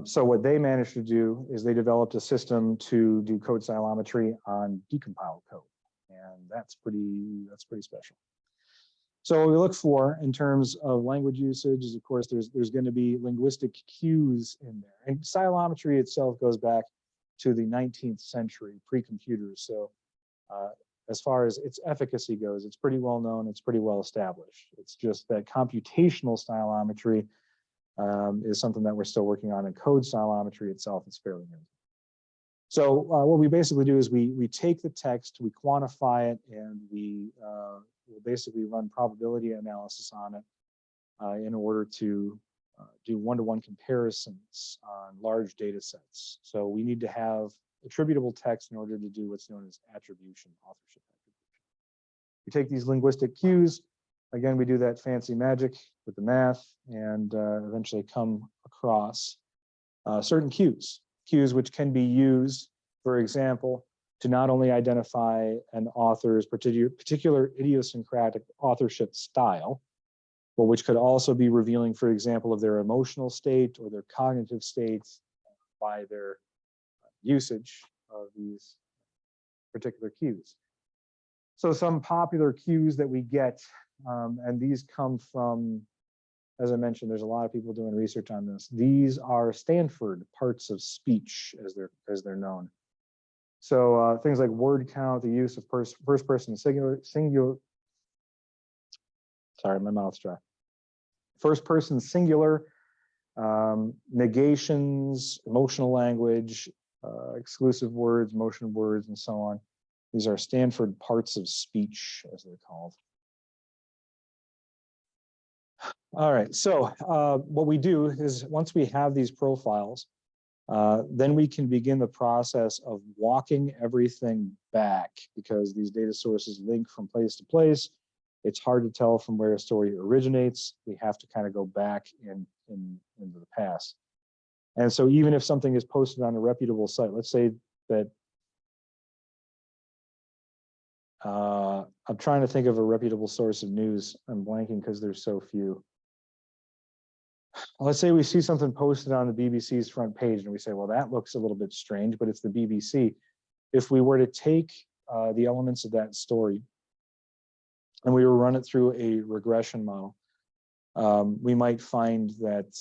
So what they managed to do is they developed a system to do code stylometry on decompiled code, and that's pretty special. So what we look for in terms of language usage is, of course, there's going to be linguistic cues in there, and stylometry itself goes back to the 19th century, pre-computers. So as far as its efficacy goes, it's pretty well known, it's pretty well established. It's just that computational stylometry is something that we're still working on, and code stylometry itself is fairly new. So what we basically do is we take the text, we quantify it, and we'll basically run probability analysis on it in order to do one-to-one comparisons on large data sets. So we need to have attributable text in order to do what's known as attribution, authorship attribution. We take these linguistic cues. Again, we do that fancy magic with the math, and eventually come across certain cues which can be used, for example, to not only identify an author's particular idiosyncratic authorship style, but which could also be revealing, for example, of their emotional state or their cognitive states by their usage of these particular cues. So some popular cues that we get, and these come from, as I mentioned, there's a lot of people doing research on this. These are Stanford parts of speech, as they're known. So things like word count, the use of first person singular. Sorry, my mouth's dry. First person singular, negations, emotional language, exclusive words, motion words, and so on. These are Stanford parts of speech, as they're called. All right, so what we do is once we have these profiles, then we can begin the process of walking everything back, because these data sources link from place to place. It's hard to tell from where a story originates. We have to kind of go back into the past. And so even if something is posted on a reputable site, let's say that, I'm trying to think of a reputable source of news. I'm blanking because there's so few. Let's say we see something posted on the BBC's front page and we say, well, that looks a little bit strange, but it's the BBC. If we were to take the elements of that story and we were to run it through a regression model, we might find that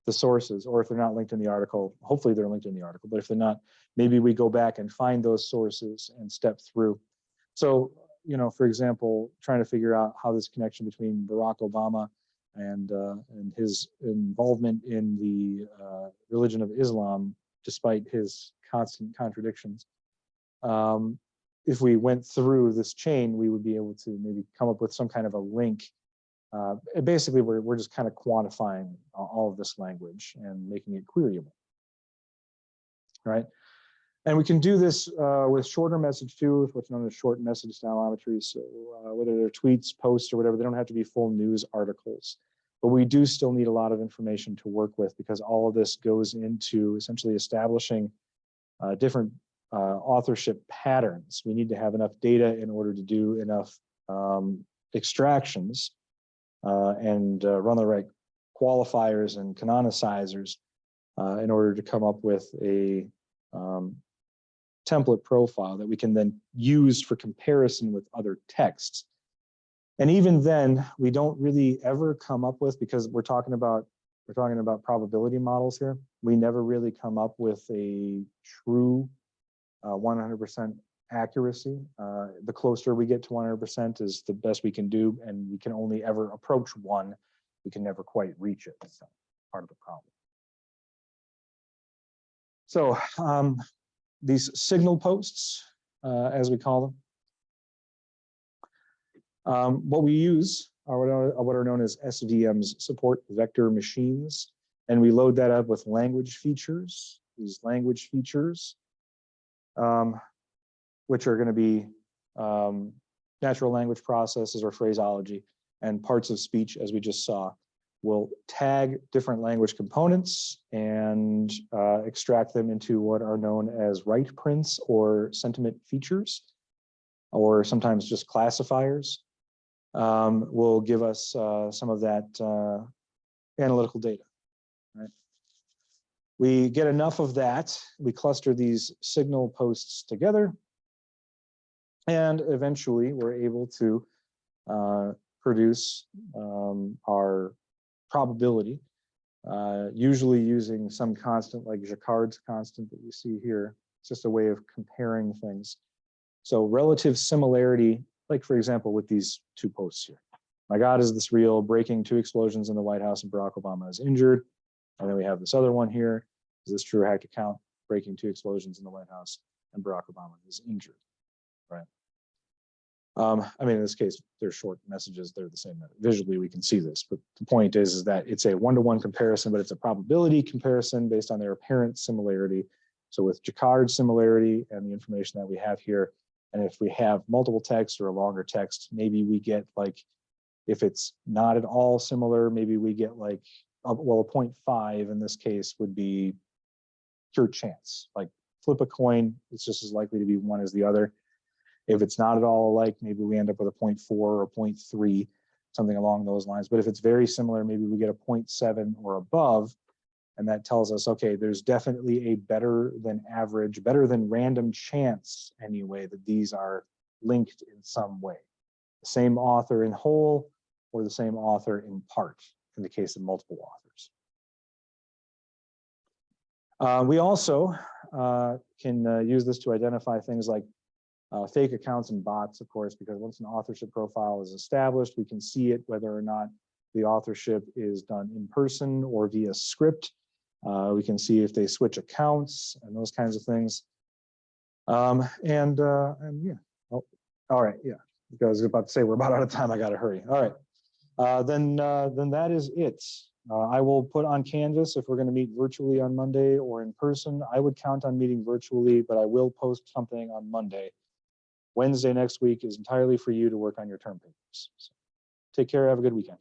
the sources, or if they're not linked in the article, hopefully they're linked in the article, but if they're not, maybe we go back and find those sources and step through. So, you know, for example, trying to figure out how this connection between Barack Obama and his involvement in the religion of Islam, despite his constant contradictions. If we went through this chain, we would be able to maybe come up with some kind of a link. Basically, we're just kind of quantifying all of this language and making it queryable, right? And we can do this with shorter message too, with what's known as short message stylometry. So whether they're tweets, posts, or whatever, they don't have to be full news articles. But we do still need a lot of information to work with, because all of this goes into essentially establishing different authorship patterns. We need to have enough data in order to do enough extractions and run the right qualifiers and canonicizers in order to come up with a template profile that we can then use for comparison with other texts. And even then, we don't really ever come up with, because we're talking about probability models here, we never really come up with a true 100% accuracy. The closer we get to 100% is the best we can do, and we can only ever approach one. We can never quite reach it. That's part of the problem. So these signal posts, as we call them, what we use are what are known as SVMs, support vector machines, and we load that up with language features. These language features, which are going to be natural language processes or phraseology, and parts of speech, as we just saw, will tag different language components and extract them into what are known as write prints or sentiment features, or sometimes just classifiers. Will give us some of that analytical data, right? We get enough of that, we cluster these signal posts together, and eventually we're able to produce our probability, usually using some constant like Jacquard's constant that you see here. It's just a way of comparing things. So relative similarity, like for example, with these two posts here. My God, is this real? Breaking 2 explosions in the White House and Barack Obama is injured. And then we have this other one here. Is this true or hacked account? Breaking 2 explosions in the White House and Barack Obama is injured, right? I mean, in this case, they're short messages. They're the same. Visually, we can see this. But the point is that it's a one-to-one comparison, but it's a probability comparison based on their apparent similarity. So with Jacquard's similarity and the information that we have here, and if we have multiple text or a longer text, maybe we get like, if it's not at all similar, maybe we get like, well, a 0.5 in this case would be pure chance. Like flip a coin, it's just as likely to be one as the other. If it's not at all alike, maybe we end up with a 0.4 or a 0.3, something along those lines. But if it's very similar, maybe we get a 0.7 or above, and that tells us, okay, there's definitely a better than average, better than random chance anyway, that these are linked in some way. The same author in whole or the same author in part, in the case of multiple authors. We also can use this to identify things like fake accounts and bots, of course, because once an authorship profile is established, we can see it whether or not the authorship is done in person or via script. We can see if they switch accounts and those kinds of things. And yeah, oh, all right, yeah. Because I was about to say we're about out of time. I got to hurry. All right, then that is it. I will put on Canvas if we're going to meet virtually on Monday or in person. I would count on meeting virtually, but I will post something on Monday. Wednesday next week is entirely for you to work on your term papers. So take care. Have a good weekend.